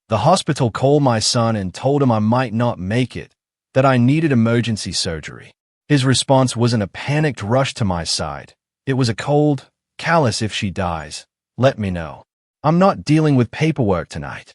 The hospital called my son and told him I might not make it, that I needed emergency surgery. His response wasn't a panicked rush to my side. It was a cold, "Callous, if she dies, let me know. I'm not dealing with paperwork tonight."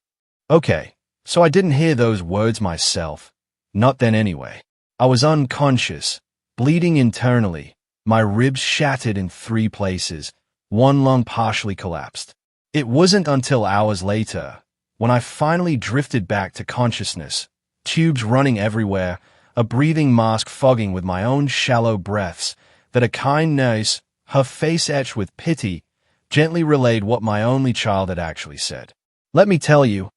Okay, so I didn't hear those words myself. Not then anyway. I was unconscious, bleeding internally, my ribs shattered in 3 places, one lung partially collapsed. It wasn't until hours later, when I finally drifted back to consciousness, tubes running everywhere, a breathing mask fogging with my own shallow breaths, that a kind nurse, her face etched with pity, gently relayed what my only child had actually said. "Let me tell you,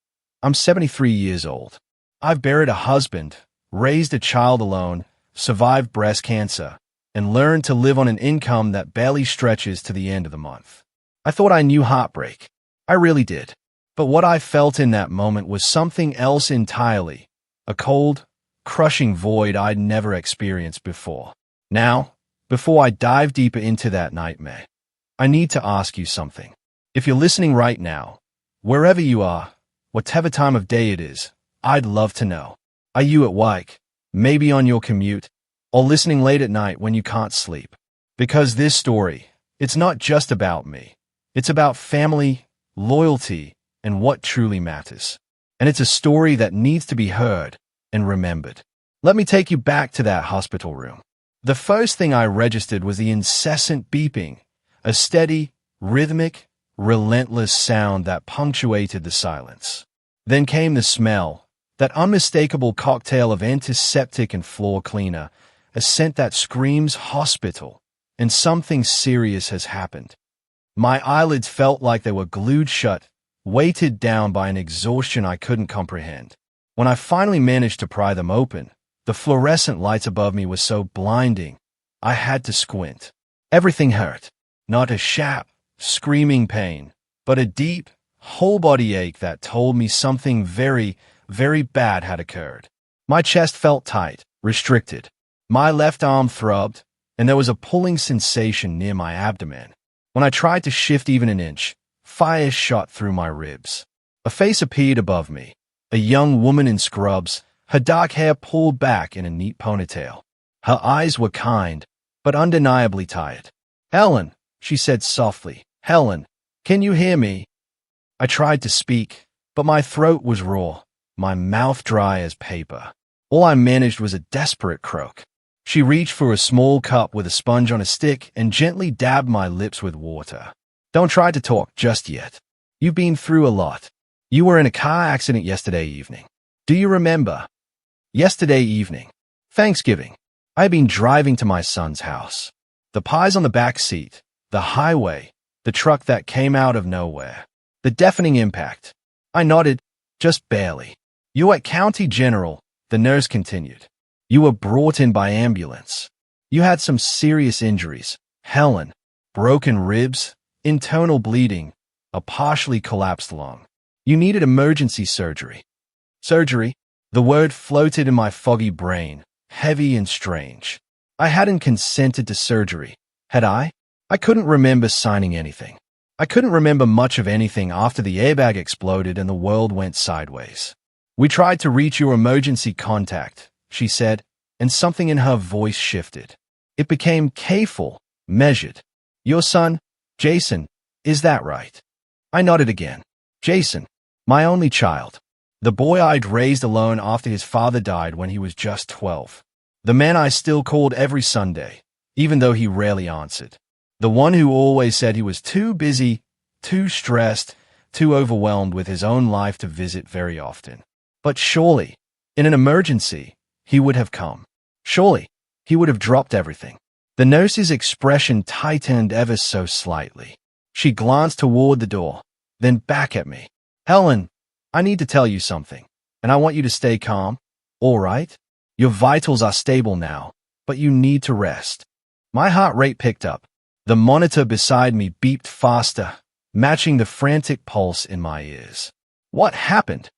I'm 73 years old. I've buried a husband, raised a child alone, survived breast cancer, and learned to live on an income that barely stretches to the end of the month. I thought I knew heartbreak. I really did. But what I felt in that moment was something else entirely, a cold, crushing void I'd never experienced before. Now, before I dive deeper into that nightmare, I need to ask you something. If you're listening right now, wherever you are, whatever time of day it is, I'd love to know. Are you at work, maybe on your commute, or listening late at night when you can't sleep? Because this story, it's not just about me. It's about family, loyalty, and what truly matters. And it's a story that needs to be heard and remembered. Let me take you back to that hospital room. The first thing I registered was the incessant beeping, a steady, rhythmic, relentless sound that punctuated the silence. Then came the smell, that unmistakable cocktail of antiseptic and floor cleaner, a scent that screams hospital, and something serious has happened. My eyelids felt like they were glued shut, weighted down by an exhaustion I couldn't comprehend. When I finally managed to pry them open, the fluorescent lights above me were so blinding, I had to squint. Everything hurt. Not a sharp, screaming pain, but a deep, whole-body ache that told me something very, very bad had occurred. My chest felt tight, restricted. My left arm throbbed, and there was a pulling sensation near my abdomen. When I tried to shift even an inch, fire shot through my ribs. A face appeared above me, a young woman in scrubs, her dark hair pulled back in a neat ponytail. Her eyes were kind, but undeniably tired. "Helen," she said softly. "Helen, can you hear me?" I tried to speak, but my throat was raw, my mouth dry as paper. All I managed was a desperate croak. She reached for a small cup with a sponge on a stick and gently dabbed my lips with water. "Don't try to talk just yet. You've been through a lot. You were in a car accident yesterday evening. Do you remember?" Yesterday evening. Thanksgiving. I had been driving to my son's house. The pies on the back seat, the highway, the truck that came out of nowhere. The deafening impact. I nodded, just barely. "You at County General," the nurse continued. "You were brought in by ambulance. You had some serious injuries, Helen. Broken ribs, internal bleeding, a partially collapsed lung. You needed emergency surgery." Surgery? The word floated in my foggy brain, heavy and strange. I hadn't consented to surgery, had I? I couldn't remember signing anything. I couldn't remember much of anything after the airbag exploded and the world went sideways. "We tried to reach your emergency contact," she said, and something in her voice shifted. It became careful, measured. "Your son, Jason, is that right?" I nodded again. Jason, my only child. The boy I'd raised alone after his father died when he was just 12. The man I still called every Sunday, even though he rarely answered. The one who always said he was too busy, too stressed, too overwhelmed with his own life to visit very often. But surely, in an emergency, he would have come. Surely, he would have dropped everything. The nurse's expression tightened ever so slightly. She glanced toward the door, then back at me. "Helen, I need to tell you something, and I want you to stay calm. All right? Your vitals are stable now, but you need to rest." My heart rate picked up. The monitor beside me beeped faster, matching the frantic pulse in my ears. "What happened?"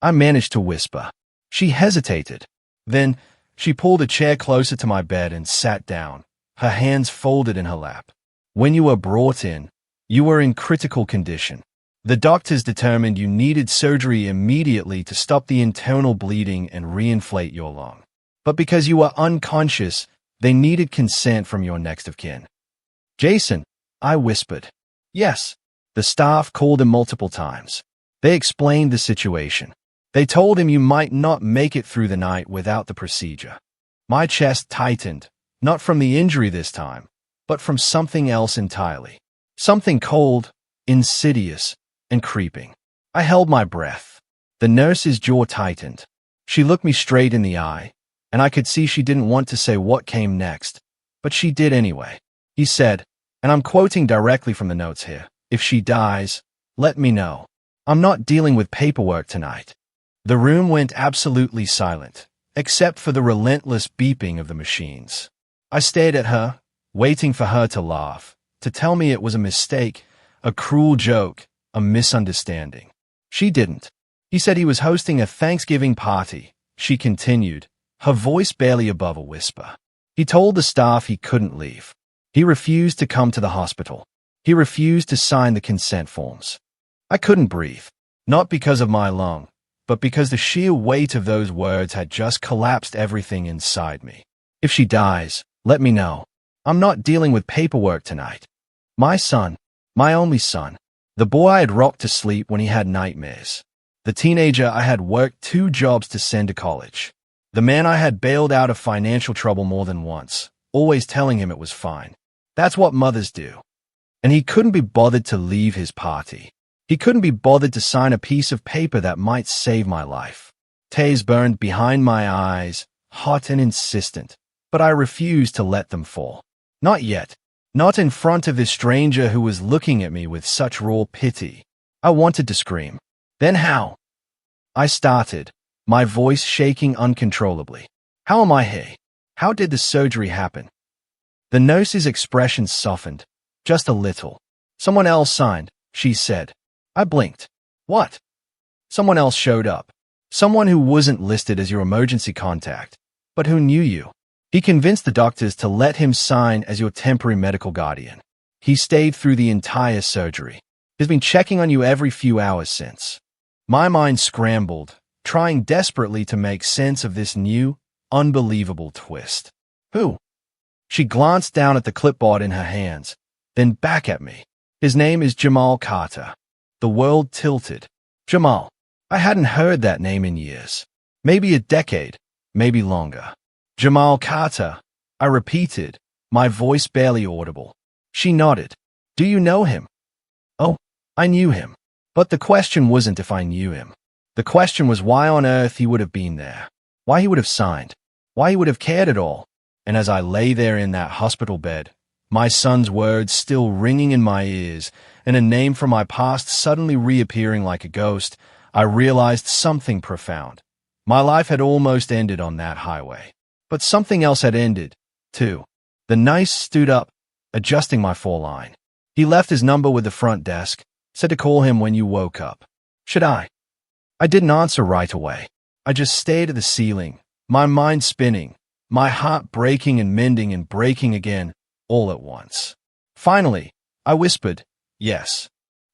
I managed to whisper. She hesitated. Then, she pulled a chair closer to my bed and sat down, her hands folded in her lap. "When you were brought in, you were in critical condition. The doctors determined you needed surgery immediately to stop the internal bleeding and reinflate your lung. But because you were unconscious, they needed consent from your next of kin. Jason, I whispered. Yes. The staff called him multiple times. They explained the situation. They told him you might not make it through the night without the procedure. My chest tightened, not from the injury this time, but from something else entirely. Something cold, insidious, and creeping. I held my breath. The nurse's jaw tightened. She looked me straight in the eye, and I could see she didn't want to say what came next, but she did anyway. He said, and I'm quoting directly from the notes here, "If she dies, let me know. I'm not dealing with paperwork tonight." The room went absolutely silent, except for the relentless beeping of the machines. I stared at her, waiting for her to laugh, to tell me it was a mistake, a cruel joke, a misunderstanding. She didn't. He said he was hosting a Thanksgiving party, she continued, her voice barely above a whisper. He told the staff he couldn't leave. He refused to come to the hospital. He refused to sign the consent forms. I couldn't breathe, not because of my lung, but because the sheer weight of those words had just collapsed everything inside me. If she dies, let me know. I'm not dealing with paperwork tonight. My son, my only son, the boy I had rocked to sleep when he had nightmares, the teenager I had worked 2 jobs to send to college, the man I had bailed out of financial trouble more than once, always telling him it was fine. That's what mothers do. And he couldn't be bothered to leave his party. He couldn't be bothered to sign a piece of paper that might save my life. Tears burned behind my eyes, hot and insistent, but I refused to let them fall. Not yet. Not in front of this stranger who was looking at me with such raw pity. I wanted to scream. Then how? I started, my voice shaking uncontrollably. How am I here? How did the surgery happen? The nurse's expression softened, just a little. Someone else signed, she said. I blinked. What? Someone else showed up. Someone who wasn't listed as your emergency contact, but who knew you. He convinced the doctors to let him sign as your temporary medical guardian. He stayed through the entire surgery. He's been checking on you every few hours since. My mind scrambled, trying desperately to make sense of this new, unbelievable twist. Who? She glanced down at the clipboard in her hands, then back at me. His name is Jamal Carter. The world tilted. Jamal. I hadn't heard that name in years. Maybe a decade, maybe longer. Jamal Carter, I repeated, my voice barely audible. She nodded. Do you know him? Oh, I knew him. But the question wasn't if I knew him. The question was why on earth he would have been there. Why he would have signed. Why he would have cared at all. And as I lay there in that hospital bed, my son's words still ringing in my ears, and a name from my past suddenly reappearing like a ghost, I realized something profound. My life had almost ended on that highway. But something else had ended, too. The nurse stood up, adjusting my foreline. He left his number with the front desk, said to call him when you woke up. Should I? I didn't answer right away. I just stared at the ceiling, my mind spinning, my heart breaking and mending and breaking again, all at once. Finally, I whispered, yes.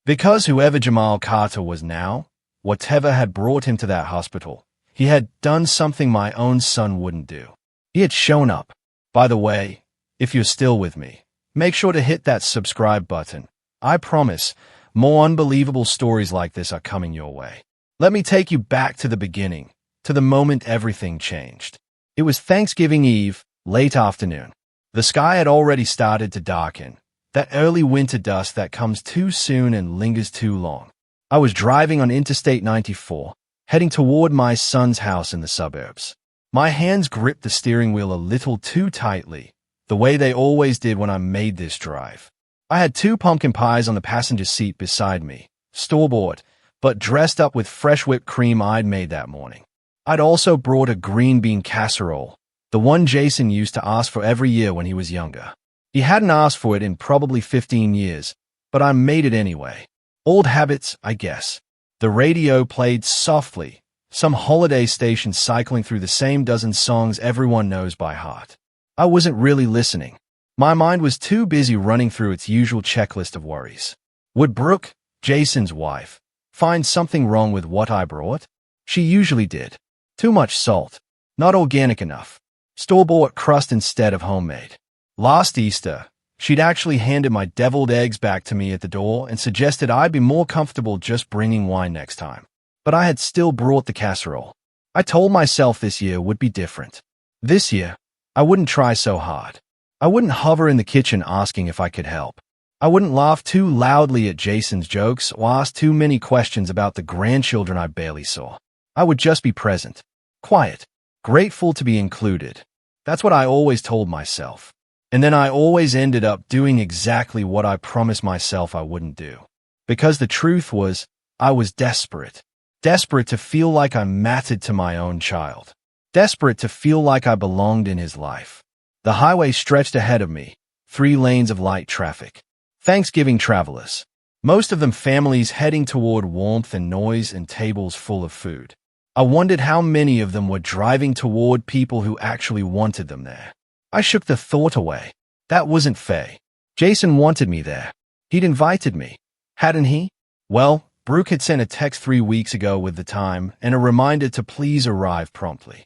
Because whoever Jamal Carter was now, whatever had brought him to that hospital, he had done something my own son wouldn't do. He had shown up. By the way, if you're still with me, make sure to hit that subscribe button. I promise, more unbelievable stories like this are coming your way. Let me take you back to the beginning, to the moment everything changed. It was Thanksgiving Eve, late afternoon. The sky had already started to darken, that early winter dusk that comes too soon and lingers too long. I was driving on Interstate 94, heading toward my son's house in the suburbs. My hands gripped the steering wheel a little too tightly, the way they always did when I made this drive. I had 2 pumpkin pies on the passenger seat beside me, store-bought, but dressed up with fresh whipped cream I'd made that morning. I'd also brought a green bean casserole, the one Jason used to ask for every year when he was younger. He hadn't asked for it in probably 15 years, but I made it anyway. Old habits, I guess. The radio played softly, some holiday station cycling through the same dozen songs everyone knows by heart. I wasn't really listening. My mind was too busy running through its usual checklist of worries. Would Brooke, Jason's wife, find something wrong with what I brought? She usually did. Too much salt. Not organic enough. Store-bought crust instead of homemade. Last Easter, she'd actually handed my deviled eggs back to me at the door and suggested I'd be more comfortable just bringing wine next time. But I had still brought the casserole. I told myself this year would be different. This year, I wouldn't try so hard. I wouldn't hover in the kitchen asking if I could help. I wouldn't laugh too loudly at Jason's jokes or ask too many questions about the grandchildren I barely saw. I would just be present, quiet, grateful to be included. That's what I always told myself. And then I always ended up doing exactly what I promised myself I wouldn't do. Because the truth was, I was desperate. Desperate to feel like I mattered to my own child. Desperate to feel like I belonged in his life. The highway stretched ahead of me, 3 lanes of light traffic. Thanksgiving travelers. Most of them families heading toward warmth and noise and tables full of food. I wondered how many of them were driving toward people who actually wanted them there. I shook the thought away. That wasn't Faye. Jason wanted me there. He'd invited me, hadn't he? Well, Brooke had sent a text 3 weeks ago with the time and a reminder to please arrive promptly.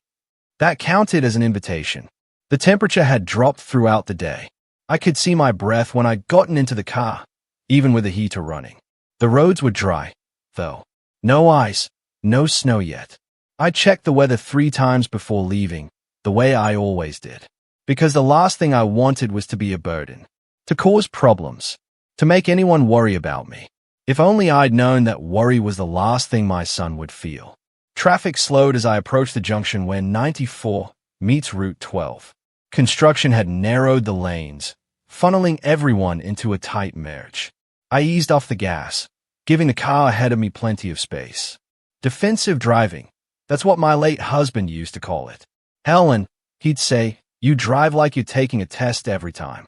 That counted as an invitation. The temperature had dropped throughout the day. I could see my breath when I'd gotten into the car, even with the heater running. The roads were dry, though. No ice, no snow yet. I checked the weather 3 times before leaving, the way I always did. Because the last thing I wanted was to be a burden, to cause problems, to make anyone worry about me. If only I'd known that worry was the last thing my son would feel. Traffic slowed as I approached the junction where 94 meets Route 12. Construction had narrowed the lanes, funneling everyone into a tight merge. I eased off the gas, giving the car ahead of me plenty of space. Defensive driving. That's what my late husband used to call it. Helen, he'd say, you drive like you're taking a test every time.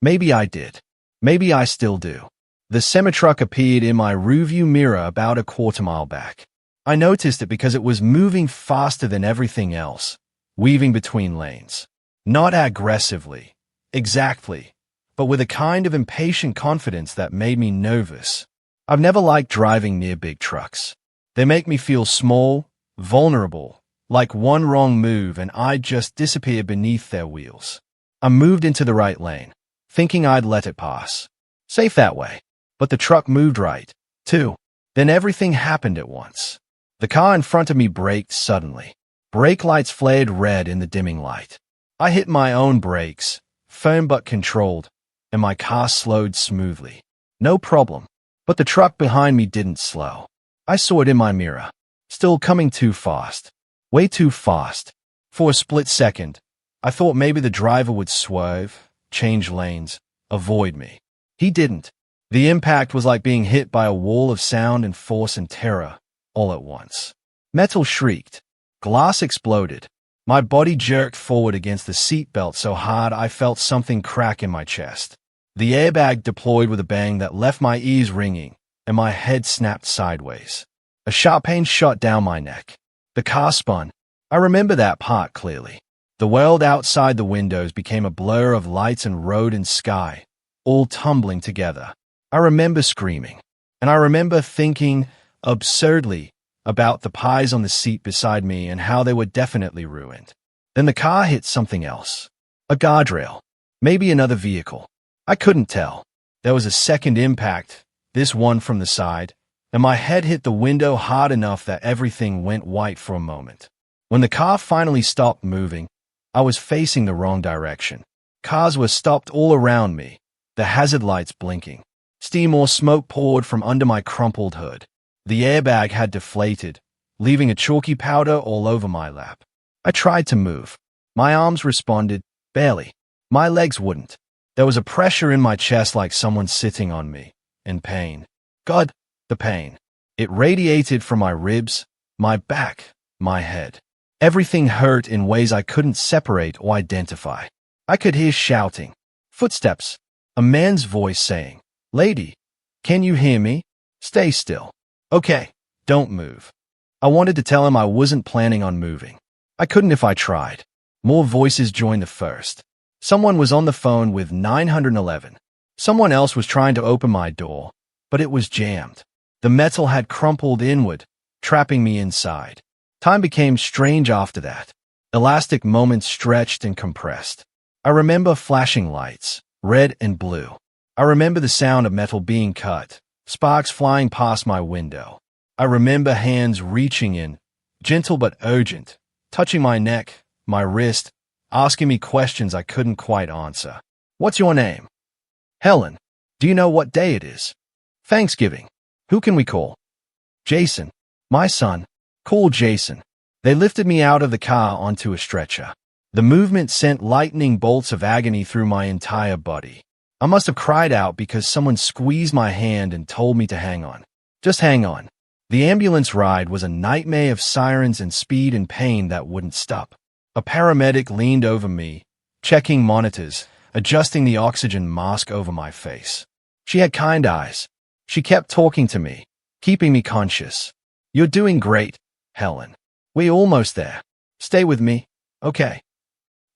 Maybe I did. Maybe I still do. The semi-truck appeared in my rearview mirror about a quarter-mile back. I noticed it because it was moving faster than everything else, weaving between lanes. Not aggressively, exactly, but with a kind of impatient confidence that made me nervous. I've never liked driving near big trucks. They make me feel small, vulnerable, like one wrong move and I'd just disappear beneath their wheels. I moved into the right lane, thinking I'd let it pass. Safe that way. But the truck moved right, too. Then everything happened at once. The car in front of me braked suddenly. Brake lights flared red in the dimming light. I hit my own brakes, firm but controlled, and my car slowed smoothly. No problem. But the truck behind me didn't slow. I saw it in my mirror. Still coming too fast. Way too fast. For a split second, I thought maybe the driver would swerve, change lanes, avoid me. He didn't. The impact was like being hit by a wall of sound and force and terror, all at once. Metal shrieked. Glass exploded. My body jerked forward against the seatbelt so hard I felt something crack in my chest. The airbag deployed with a bang that left my ears ringing, and my head snapped sideways. A sharp pain shot down my neck. The car spun. I remember that part clearly. The world outside the windows became a blur of lights and road and sky, all tumbling together. I remember screaming. And I remember thinking, absurdly, about the pies on the seat beside me and how they were definitely ruined. Then the car hit something else. A guardrail. Maybe another vehicle. I couldn't tell. There was a second impact, this one from the side, and my head hit the window hard enough that everything went white for a moment. When the car finally stopped moving, I was facing the wrong direction. Cars were stopped all around me, the hazard lights blinking. Steam or smoke poured from under my crumpled hood. The airbag had deflated, leaving a chalky powder all over my lap. I tried to move. My arms responded, barely. My legs wouldn't. There was a pressure in my chest like someone sitting on me, and pain. God, the pain. It radiated from my ribs, my back, my head. Everything hurt in ways I couldn't separate or identify. I could hear shouting, footsteps, a man's voice saying, "Lady, can you hear me? Stay still. Okay, don't move." I wanted to tell him I wasn't planning on moving. I couldn't if I tried. More voices joined the first. Someone was on the phone with 911. Someone else was trying to open my door, but it was jammed. The metal had crumpled inward, trapping me inside. Time became strange after that. Elastic moments stretched and compressed. I remember flashing lights, red and blue. I remember the sound of metal being cut, sparks flying past my window. I remember hands reaching in, gentle but urgent, touching my neck, my wrist, asking me questions I couldn't quite answer. What's your name? Helen. Do you know what day it is? Thanksgiving. Who can we call? Jason. My son. Call Jason. They lifted me out of the car onto a stretcher. The movement sent lightning bolts of agony through my entire body. I must have cried out because someone squeezed my hand and told me to hang on. Just hang on. The ambulance ride was a nightmare of sirens and speed and pain that wouldn't stop. A paramedic leaned over me, checking monitors, adjusting the oxygen mask over my face. She had kind eyes. She kept talking to me, keeping me conscious. You're doing great, Helen. We're almost there. Stay with me, okay?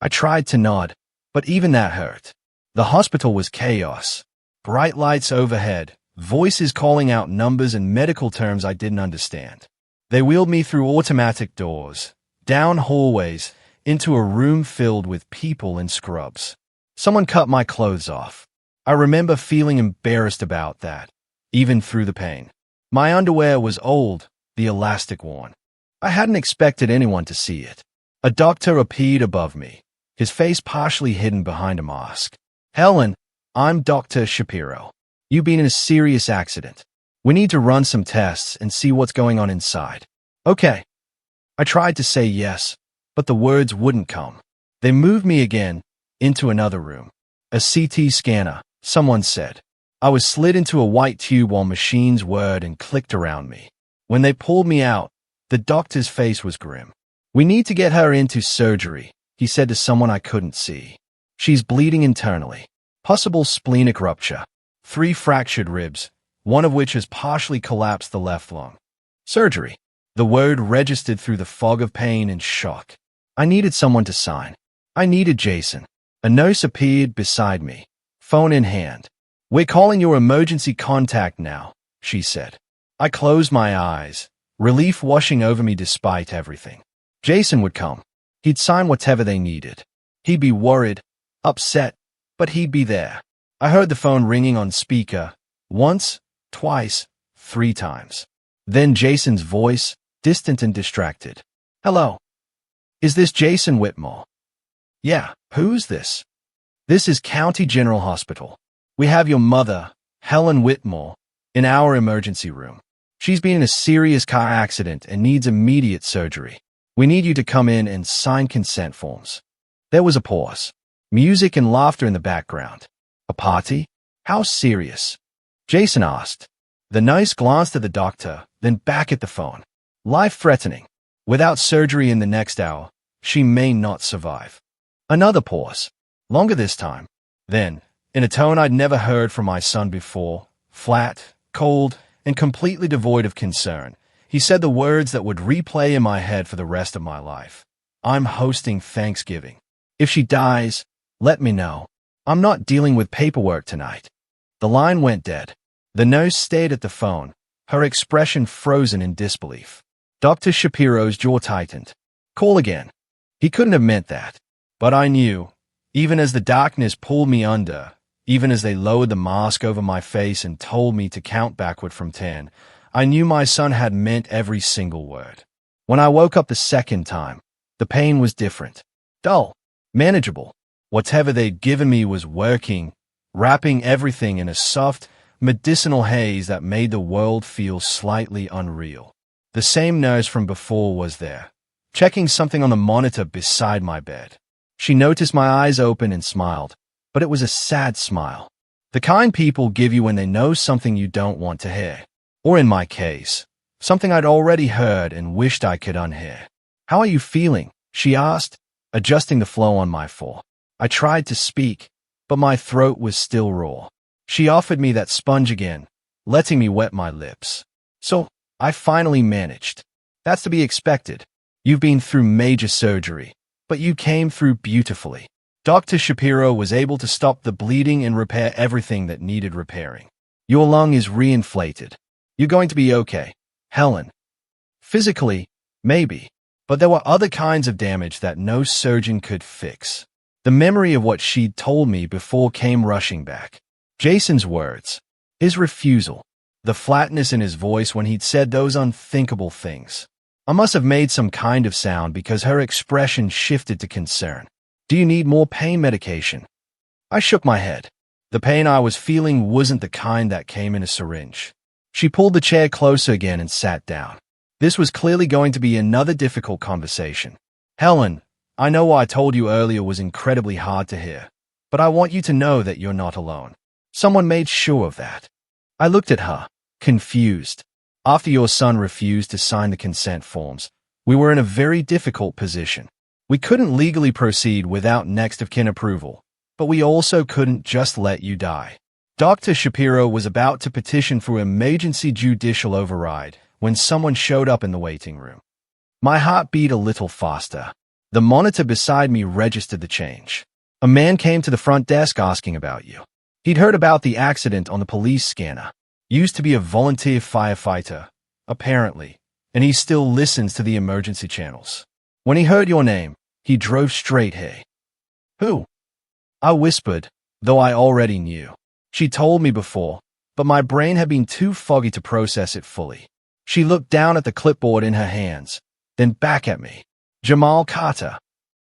I tried to nod, but even that hurt. The hospital was chaos. Bright lights overhead, voices calling out numbers and medical terms I didn't understand. They wheeled me through automatic doors, down hallways, into a room filled with people in scrubs. Someone cut my clothes off. I remember feeling embarrassed about that, even through the pain. My underwear was old, the elastic worn. I hadn't expected anyone to see it. A doctor appeared above me, his face partially hidden behind a mask. Helen, I'm Dr. Shapiro. You've been in a serious accident. We need to run some tests and see what's going on inside. Okay. I tried to say yes, but the words wouldn't come. They moved me again, into another room. A CT scanner, someone said. I was slid into a white tube while machines whirred and clicked around me. When they pulled me out, the doctor's face was grim. We need to get her into surgery, he said to someone I couldn't see. She's bleeding internally. Possible splenic rupture. 3 fractured ribs, one of which has partially collapsed the left lung. Surgery. The word registered through the fog of pain and shock. I needed someone to sign. I needed Jason. A nurse appeared beside me, phone in hand. We're calling your emergency contact now, she said. I closed my eyes, relief washing over me despite everything. Jason would come. He'd sign whatever they needed. He'd be worried, upset, but he'd be there. I heard the phone ringing on speaker, once, twice, 3 times. Then Jason's voice, distant and distracted. Hello. Is this Jason Whitmore? Yeah, who's this? This is County General Hospital. We have your mother, Helen Whitmore, in our emergency room. She's been in a serious car accident and needs immediate surgery. We need you to come in and sign consent forms. There was a pause. Music and laughter in the background. A party? How serious? Jason asked. The nurse glanced at the doctor, then back at the phone. Life-threatening. Without surgery in the next hour, she may not survive. Another pause. Longer this time. Then, in a tone I'd never heard from my son before, flat, cold, and completely devoid of concern, he said the words that would replay in my head for the rest of my life. I'm hosting Thanksgiving. If she dies, let me know. I'm not dealing with paperwork tonight. The line went dead. The nurse stared at the phone, her expression frozen in disbelief. Dr. Shapiro's jaw tightened. Call again. He couldn't have meant that. But I knew, even as the darkness pulled me under, even as they lowered the mask over my face and told me to count backward from 10, I knew my son had meant every single word. When I woke up the second time, the pain was different. Dull. Manageable. Whatever they'd given me was working, wrapping everything in a soft, medicinal haze that made the world feel slightly unreal. The same nurse from before was there, checking something on the monitor beside my bed. She noticed my eyes open and smiled, but it was a sad smile. The kind people give you when they know something you don't want to hear. Or in my case, something I'd already heard and wished I could unhear. How are you feeling? She asked, adjusting the flow on my floor. I tried to speak, but my throat was still raw. She offered me that sponge again, letting me wet my lips. So, I finally managed. That's to be expected. You've been through major surgery, but you came through beautifully. Dr. Shapiro was able to stop the bleeding and repair everything that needed repairing. Your lung is reinflated. You're going to be okay, Helen. Physically, maybe. But there were other kinds of damage that no surgeon could fix. The memory of what she'd told me before came rushing back. Jason's words. His refusal. The flatness in his voice when he'd said those unthinkable things. I must have made some kind of sound because her expression shifted to concern. Do you need more pain medication? I shook my head. The pain I was feeling wasn't the kind that came in a syringe. She pulled the chair closer again and sat down. This was clearly going to be another difficult conversation. Helen, I know what I told you earlier was incredibly hard to hear, but I want you to know that you're not alone. Someone made sure of that. I looked at her, confused. After your son refused to sign the consent forms, we were in a very difficult position. We couldn't legally proceed without next of kin approval, but we also couldn't just let you die. Dr. Shapiro was about to petition for emergency judicial override when someone showed up in the waiting room. My heart beat a little faster. The monitor beside me registered the change. A man came to the front desk asking about you. He'd heard about the accident on the police scanner. Used to be a volunteer firefighter, apparently, and he still listens to the emergency channels. When he heard your name, he drove straight here. Who? I whispered, though I already knew. She told me before, but my brain had been too foggy to process it fully. She looked down at the clipboard in her hands, then back at me. Jamal Carter.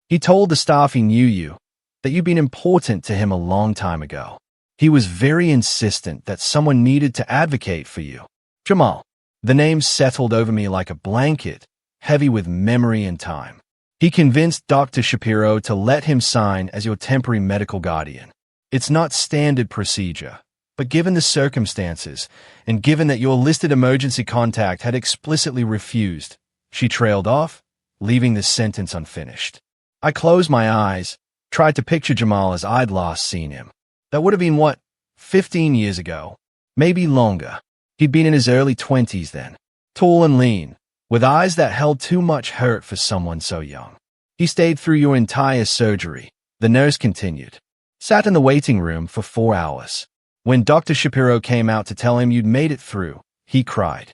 He told the staff he knew you, that you'd been important to him a long time ago. He was very insistent that someone needed to advocate for you. Jamal. The name settled over me like a blanket, heavy with memory and time. He convinced Dr. Shapiro to let him sign as your temporary medical guardian. It's not standard procedure, but given the circumstances, and given that your listed emergency contact had explicitly refused, she trailed off, leaving the sentence unfinished. I closed my eyes, tried to picture Jamal as I'd last seen him. That would have been, 15 years ago? Maybe longer. He'd been in his early 20s then, tall and lean, with eyes that held too much hurt for someone so young. He stayed through your entire surgery, the nurse continued. Sat in the waiting room for 4 hours. When Dr. Shapiro came out to tell him you'd made it through, he cried.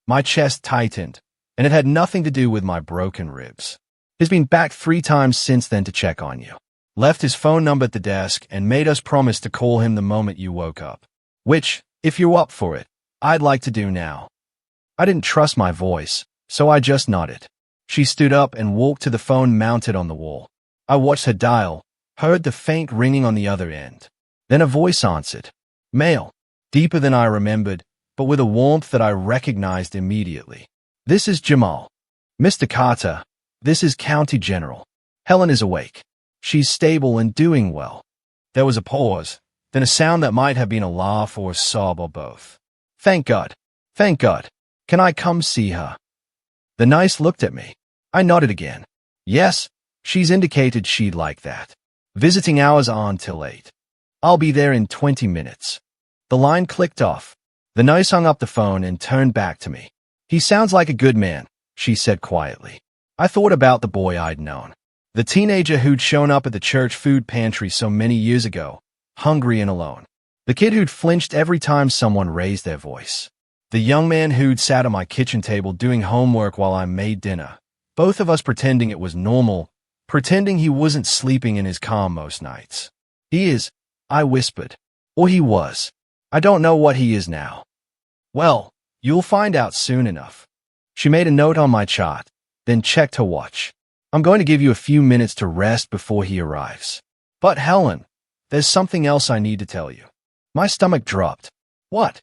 My chest tightened, and it had nothing to do with my broken ribs. He's been back 3 times since then to check on you. Left his phone number at the desk and made us promise to call him the moment you woke up. Which, if you're up for it, I'd like to do now. I didn't trust my voice, so I just nodded. She stood up and walked to the phone mounted on the wall. I watched her dial, heard the faint ringing on the other end. Then a voice answered. Male. Deeper than I remembered, but with a warmth that I recognized immediately. This is Jamal. Mr. Carter, this is County General. Helen is awake. She's stable and doing well. There was a pause, then a sound that might have been a laugh or a sob or both. Thank God. Thank God. Can I come see her? The nurse looked at me. I nodded again. Yes, she's indicated she'd like that. Visiting hours are until 8. I'll be there in 20 minutes. The line clicked off. The nurse hung up the phone and turned back to me. He sounds like a good man, she said quietly. I thought about the boy I'd known. The teenager who'd shown up at the church food pantry so many years ago, hungry and alone. The kid who'd flinched every time someone raised their voice. The young man who'd sat at my kitchen table doing homework while I made dinner. Both of us pretending it was normal, pretending he wasn't sleeping in his car most nights. He is, I whispered. Or he was. I don't know what he is now. Well, you'll find out soon enough. She made a note on my chart, then checked her watch. I'm going to give you a few minutes to rest before he arrives. But Helen, there's something else I need to tell you. My stomach dropped. What?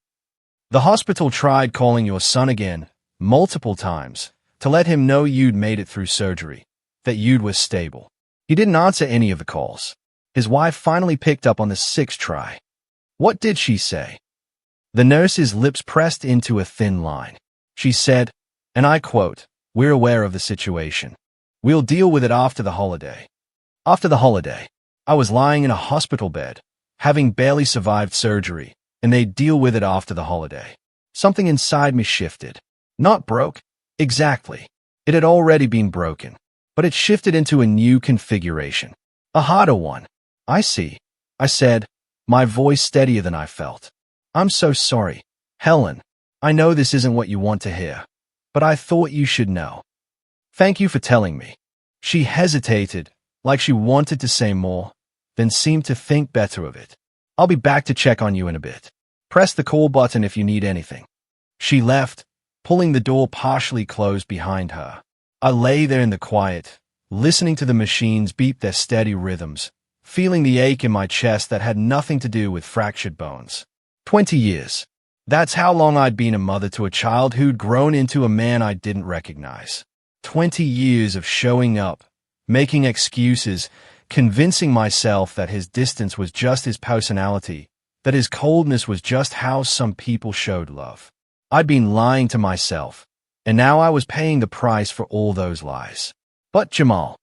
The hospital tried calling your son again, multiple times, to let him know you'd made it through surgery, that you'd was stable. He didn't answer any of the calls. His wife finally picked up on the 6th try. What did she say? The nurse's lips pressed into a thin line. She said, and I quote, "We're aware of the situation. We'll deal with it after the holiday." After the holiday, I was lying in a hospital bed, having barely survived surgery, and they'd deal with it after the holiday. Something inside me shifted. Not broke, exactly. It had already been broken, but it shifted into a new configuration. A harder one. I see, I said, my voice steadier than I felt. I'm so sorry. Helen, I know this isn't what you want to hear, but I thought you should know. Thank you for telling me. She hesitated, like she wanted to say more, then seemed to think better of it. I'll be back to check on you in a bit. Press the call button if you need anything. She left, pulling the door partially closed behind her. I lay there in the quiet, listening to the machines beat their steady rhythms, feeling the ache in my chest that had nothing to do with fractured bones. 20 years. That's how long I'd been a mother to a child who'd grown into a man I didn't recognize. 20 years of showing up, making excuses, convincing myself that his distance was just his personality, that his coldness was just how some people showed love. I'd been lying to myself, and now I was paying the price for all those lies. But Jamal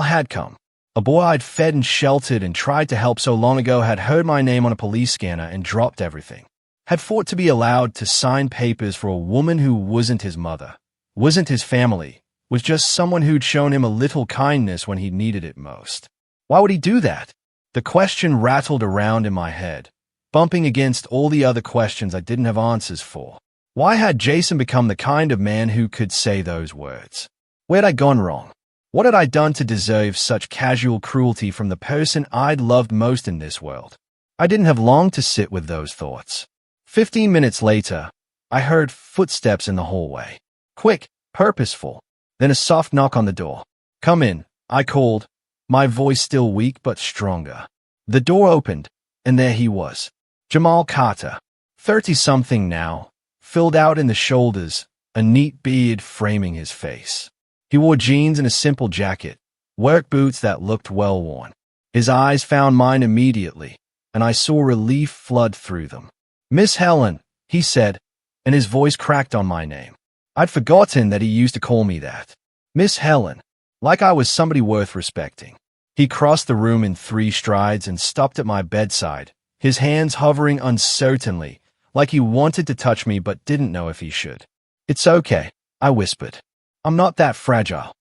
had come. A boy I'd fed and sheltered and tried to help so long ago had heard my name on a police scanner and dropped everything. Had fought to be allowed to sign papers for a woman who wasn't his mother, wasn't his family, was just someone who'd shown him a little kindness when he needed it most. Why would he do that? The question rattled around in my head, bumping against all the other questions I didn't have answers for. Why had Jason become the kind of man who could say those words? Where'd I gone wrong? What had I done to deserve such casual cruelty from the person I'd loved most in this world? I didn't have long to sit with those thoughts. 15 minutes later, I heard footsteps in the hallway. Quick, purposeful, then a soft knock on the door. Come in, I called, my voice still weak but stronger. The door opened, and there he was. Jamal Carter, 30-something now, filled out in the shoulders, a neat beard framing his face. He wore jeans and a simple jacket, work boots that looked well-worn. His eyes found mine immediately, and I saw relief flood through them. Miss Helen, he said, and his voice cracked on my name. I'd forgotten that he used to call me that. Miss Helen, like I was somebody worth respecting. He crossed the room in 3 strides and stopped at my bedside, his hands hovering uncertainly, like he wanted to touch me but didn't know if he should. It's okay, I whispered. I'm not that fragile.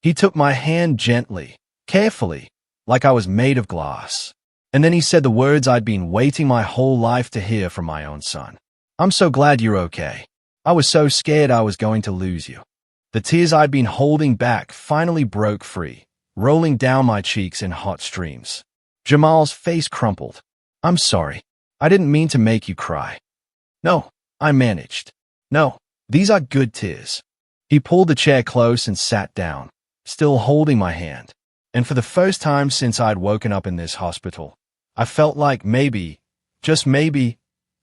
He took my hand gently, carefully, like I was made of glass. And then he said the words I'd been waiting my whole life to hear from my own son. I'm so glad you're okay. I was so scared I was going to lose you. The tears I'd been holding back finally broke free, rolling down my cheeks in hot streams. Jamal's face crumpled. I'm sorry. I didn't mean to make you cry. No, I managed. No, these are good tears. He pulled the chair close and sat down, still holding my hand. And for the first time since I'd woken up in this hospital, I felt like maybe, just maybe,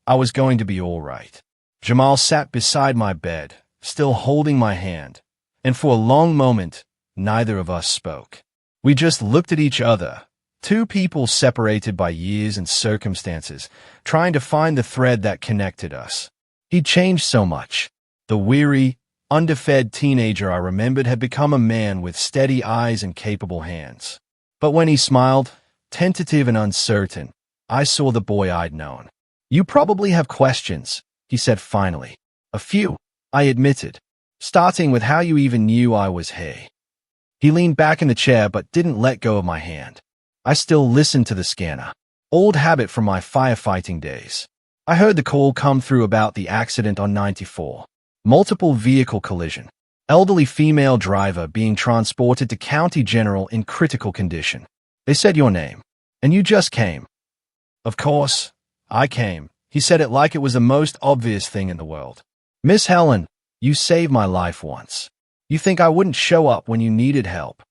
I was going to be all right. Jamal sat beside my bed, still holding my hand, and for a long moment, neither of us spoke. We just looked at each other, 2 people separated by years and circumstances, trying to find the thread that connected us. He'd changed so much. The weary, underfed teenager I remembered had become a man with steady eyes and capable hands. But when he smiled, tentative and uncertain, I saw the boy I'd known. You probably have questions, he said finally. A few, I admitted, starting with how you even knew I was here. He leaned back in the chair but didn't let go of my hand. I still listened to the scanner. Old habit from my firefighting days. I heard the call come through about the accident on 94. Multiple vehicle collision. Elderly female driver being transported to County General in critical condition. They said your name. And you just came. Of course, I came. He said it like it was the most obvious thing in the world. Miss Helen, you saved my life once. You think I wouldn't show up when you needed help?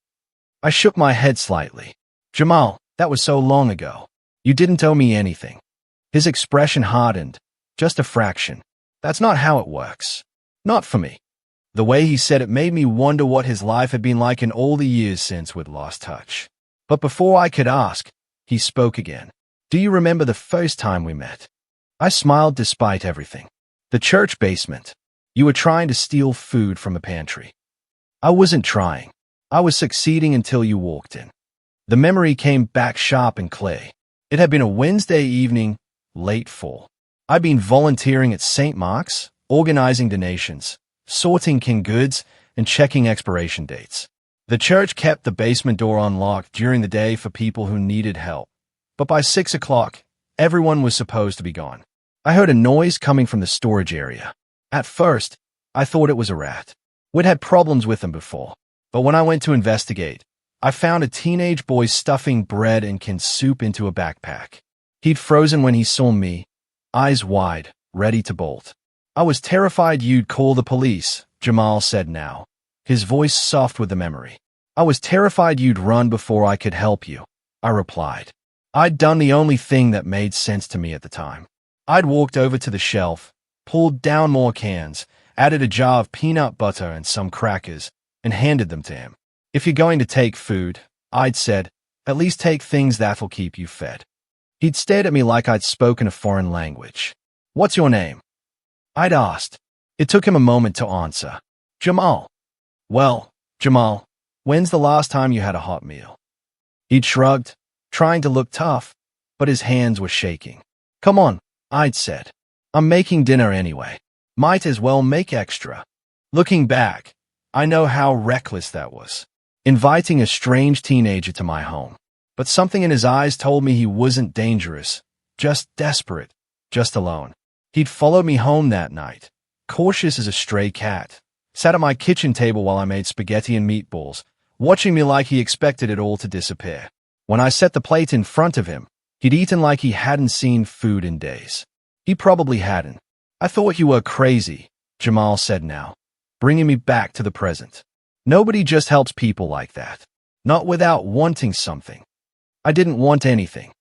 I shook my head slightly. Jamal, that was so long ago. You didn't owe me anything. His expression hardened. Just a fraction. That's not how it works. Not for me. The way he said it made me wonder what his life had been like in all the years since we'd lost touch. But before I could ask, he spoke again. Do you remember the first time we met? I smiled despite everything. The church basement. You were trying to steal food from a pantry. I wasn't trying. I was succeeding until you walked in. The memory came back sharp and clear. It had been a Wednesday evening, late fall. I'd been volunteering at St. Mark's, organizing donations, sorting canned goods, and checking expiration dates. The church kept the basement door unlocked during the day for people who needed help, but by 6 o'clock, everyone was supposed to be gone. I heard a noise coming from the storage area. At first, I thought it was a rat. We'd had problems with them before, but when I went to investigate, I found a teenage boy stuffing bread and canned soup into a backpack. He'd frozen when he saw me, eyes wide, ready to bolt. I was terrified you'd call the police, Jamal said now, his voice soft with the memory. I was terrified you'd run before I could help you, I replied. I'd done the only thing that made sense to me at the time. I'd walked over to the shelf, pulled down more cans, added a jar of peanut butter and some crackers, and handed them to him. If you're going to take food, I'd said, at least take things that'll keep you fed. He'd stared at me like I'd spoken a foreign language. What's your name? I'd asked. It took him a moment to answer. Jamal. Well, Jamal, when's the last time you had a hot meal? He'd shrugged, trying to look tough, but his hands were shaking. Come on, I'd said. I'm making dinner anyway. Might as well make extra. Looking back, I know how reckless that was. Inviting a strange teenager to my home. But something in his eyes told me he wasn't dangerous, just desperate, just alone. He'd followed me home that night, cautious as a stray cat, sat at my kitchen table while I made spaghetti and meatballs, watching me like he expected it all to disappear. When I set the plate in front of him, he'd eaten like he hadn't seen food in days. He probably hadn't. I thought you were crazy, Jamal said now, bringing me back to the present. Nobody just helps people like that. Not without wanting something. I didn't want anything.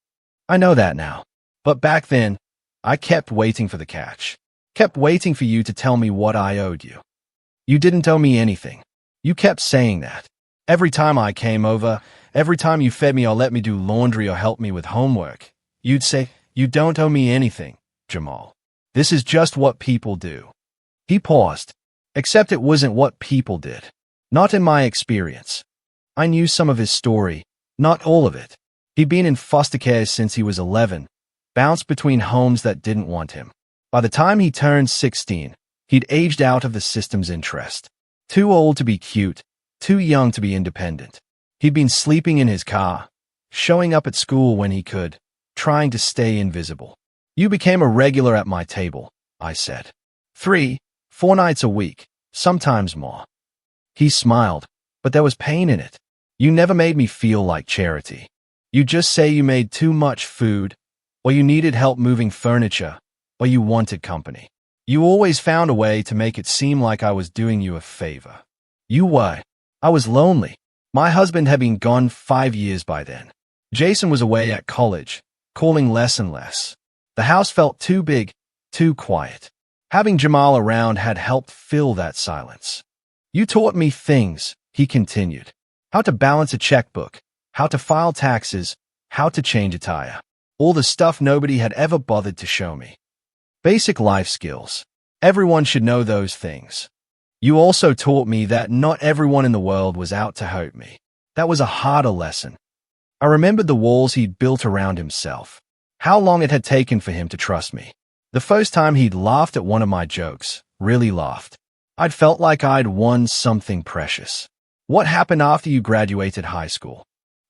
I know that now. But back then, I kept waiting for the catch. Kept waiting for you to tell me what I owed you. You didn't owe me anything. You kept saying that. Every time I came over, every time you fed me or let me do laundry or helped me with homework, you'd say, you don't owe me anything, Jamal. This is just what people do. He paused. Except it wasn't what people did. Not in my experience. I knew some of his story, not all of it. He'd been in foster care since he was 11, bounced between homes that didn't want him. By the time he turned 16, he'd aged out of the system's interest. Too old to be cute, too young to be independent. He'd been sleeping in his car, showing up at school when he could, trying to stay invisible. You became a regular at my table, I said. 3, 4 nights a week, sometimes more. He smiled, but there was pain in it. You never made me feel like charity. You just say you made too much food, or you needed help moving furniture, or you wanted company. You always found a way to make it seem like I was doing you a favor. You were. I was lonely. My husband had been gone 5 years by then. Jason was away at college, calling less and less. The house felt too big, too quiet. Having Jamal around had helped fill that silence. You taught me things, he continued. How to balance a checkbook, how to file taxes, how to change a tire. All the stuff nobody had ever bothered to show me. Basic life skills. Everyone should know those things. You also taught me that not everyone in the world was out to hurt me. That was a harder lesson. I remembered the walls he'd built around himself. How long it had taken for him to trust me. The first time he'd laughed at one of my jokes, really laughed. I'd felt like I'd won something precious. What happened after you graduated high school?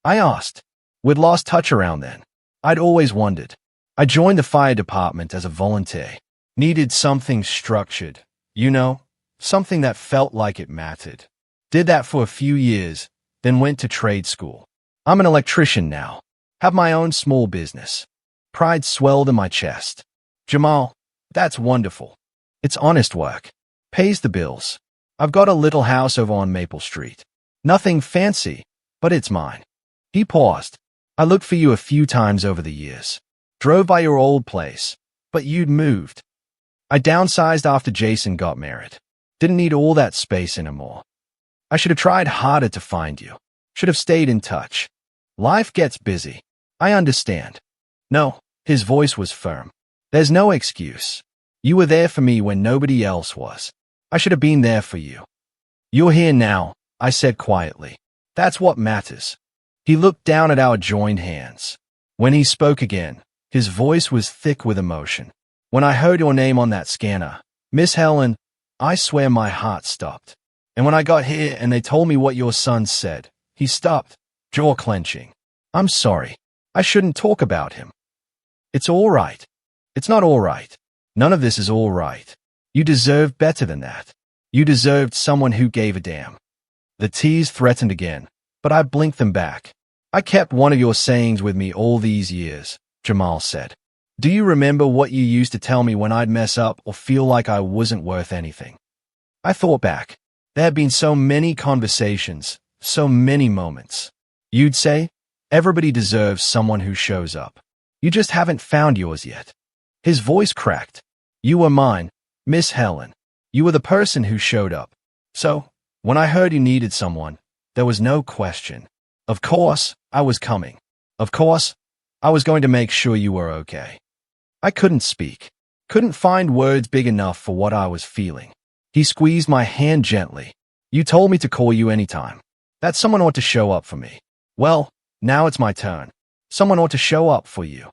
I asked. We'd lost touch around then. I'd always wondered. I joined the fire department as a volunteer. Needed something structured, you know, something that felt like it mattered. Did that for a few years, then went to trade school. I'm an electrician now. Have my own small business. Pride swelled in my chest. Jamal, that's wonderful. It's honest work. Pays the bills. I've got a little house over on Maple Street. Nothing fancy, but it's mine. He paused. I looked for you a few times over the years. Drove by your old place, but you'd moved. I downsized after Jason got married. Didn't need all that space anymore. I should have tried harder to find you. Should have stayed in touch. Life gets busy. I understand. No, his voice was firm. There's no excuse. You were there for me when nobody else was. I should have been there for you. You're here now, I said quietly. That's what matters. He looked down at our joined hands. When he spoke again, his voice was thick with emotion. When I heard your name on that scanner, Miss Helen, I swear my heart stopped. And when I got here and they told me what your son said, he stopped, jaw clenching. I'm sorry. I shouldn't talk about him. It's all right. It's not all right. None of this is all right. You deserve better than that. You deserved someone who gave a damn. The tears threatened again, but I blinked them back. I kept one of your sayings with me all these years, Jamal said. Do you remember what you used to tell me when I'd mess up or feel like I wasn't worth anything? I thought back. There had been so many conversations, so many moments. You'd say, everybody deserves someone who shows up. You just haven't found yours yet. His voice cracked. You were mine, Miss Helen. You were the person who showed up. So, when I heard you needed someone, there was no question. Of course, I was coming. Of course, I was going to make sure you were okay. I couldn't speak. Couldn't find words big enough for what I was feeling. He squeezed my hand gently. You told me to call you anytime. That someone ought to show up for me. Well, now it's my turn. Someone ought to show up for you.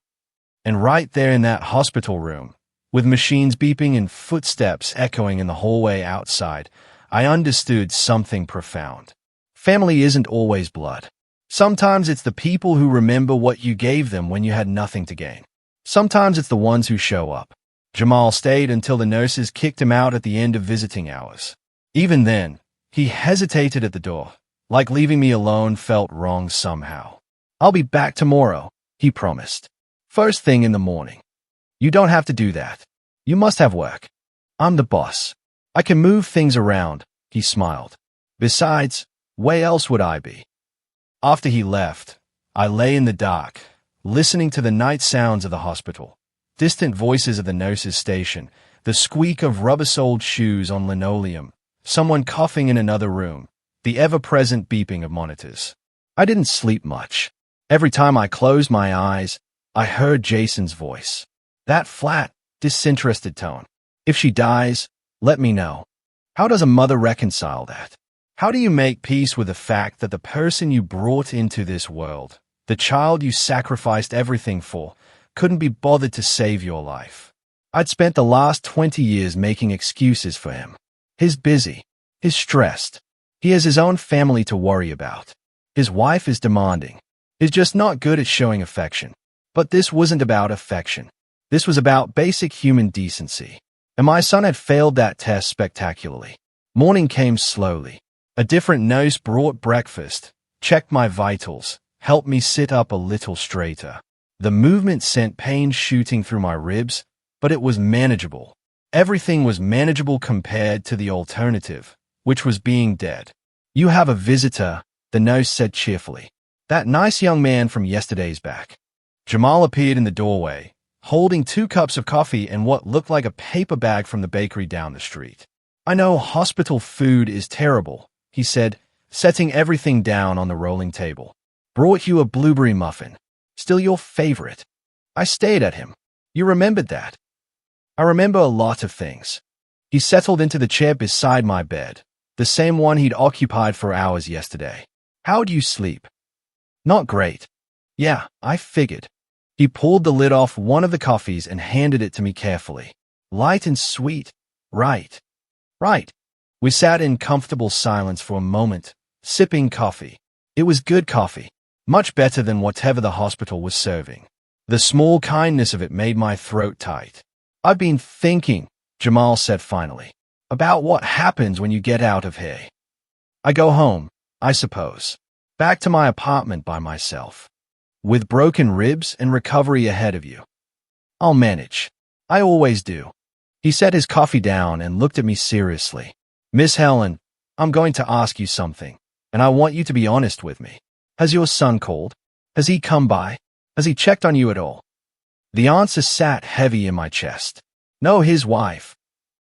And right there in that hospital room, with machines beeping and footsteps echoing in the hallway outside, I understood something profound. Family isn't always blood. Sometimes it's the people who remember what you gave them when you had nothing to gain. Sometimes it's the ones who show up. Jamal stayed until the nurses kicked him out at the end of visiting hours. Even then, he hesitated at the door, like leaving me alone felt wrong somehow. I'll be back tomorrow, he promised. First thing in the morning. You don't have to do that. You must have work. I'm the boss. I can move things around, he smiled. Besides, where else would I be? After he left, I lay in the dark, listening to the night sounds of the hospital, distant voices of the nurses' station, the squeak of rubber-soled shoes on linoleum, someone coughing in another room, the ever-present beeping of monitors. I didn't sleep much. Every time I closed my eyes, I heard Jason's voice. That flat, disinterested tone. If she dies, let me know. How does a mother reconcile that? How do you make peace with the fact that the person you brought into this world, the child you sacrificed everything for, couldn't be bothered to save your life? I'd spent the last 20 years making excuses for him. He's busy. He's stressed. He has his own family to worry about. His wife is demanding. He's just not good at showing affection. But this wasn't about affection. This was about basic human decency. And my son had failed that test spectacularly. Morning came slowly. A different nurse brought breakfast, checked my vitals, helped me sit up a little straighter. The movement sent pain shooting through my ribs, but it was manageable. Everything was manageable compared to the alternative, which was being dead. You have a visitor, the nurse said cheerfully. That nice young man from yesterday's back. Jamal appeared in the doorway, holding 2 cups of coffee and what looked like a paper bag from the bakery down the street. I know hospital food is terrible, he said, setting everything down on the rolling table. Brought you a blueberry muffin. Still your favorite. I stared at him. You remembered that? I remember a lot of things. He settled into the chair beside my bed, the same one he'd occupied for hours yesterday. How'd you sleep? Not great. Yeah, I figured. He pulled the lid off one of the coffees and handed it to me carefully. Light and sweet. Right. Right. We sat in comfortable silence for a moment, sipping coffee. It was good coffee, much better than whatever the hospital was serving. The small kindness of it made my throat tight. I've been thinking, Jamal said finally, about what happens when you get out of here. I go home, I suppose. Back to my apartment by myself. With broken ribs and recovery ahead of you. I'll manage. I always do. He set his coffee down and looked at me seriously. Miss Helen, I'm going to ask you something, and I want you to be honest with me. Has your son called? Has he come by? Has he checked on you at all? The answer sat heavy in my chest. No, his wife.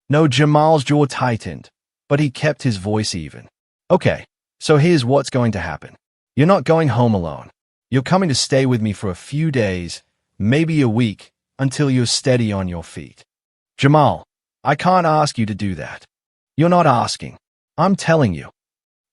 No, Jamal's jaw tightened, but he kept his voice even. Okay, so here's what's going to happen. You're not going home alone. You're coming to stay with me for a few days, maybe a week, until you're steady on your feet. Jamal, I can't ask you to do that. You're not asking. I'm telling you.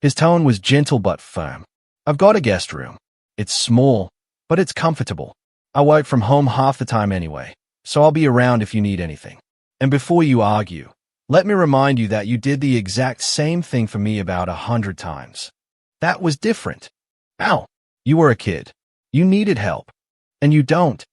His tone was gentle but firm. I've got a guest room. It's small, but it's comfortable. I work from home half the time anyway, so I'll be around if you need anything. And before you argue, let me remind you that you did the exact same thing for me about 100 times. That was different. Ow! You were a kid. You needed help. And you don't.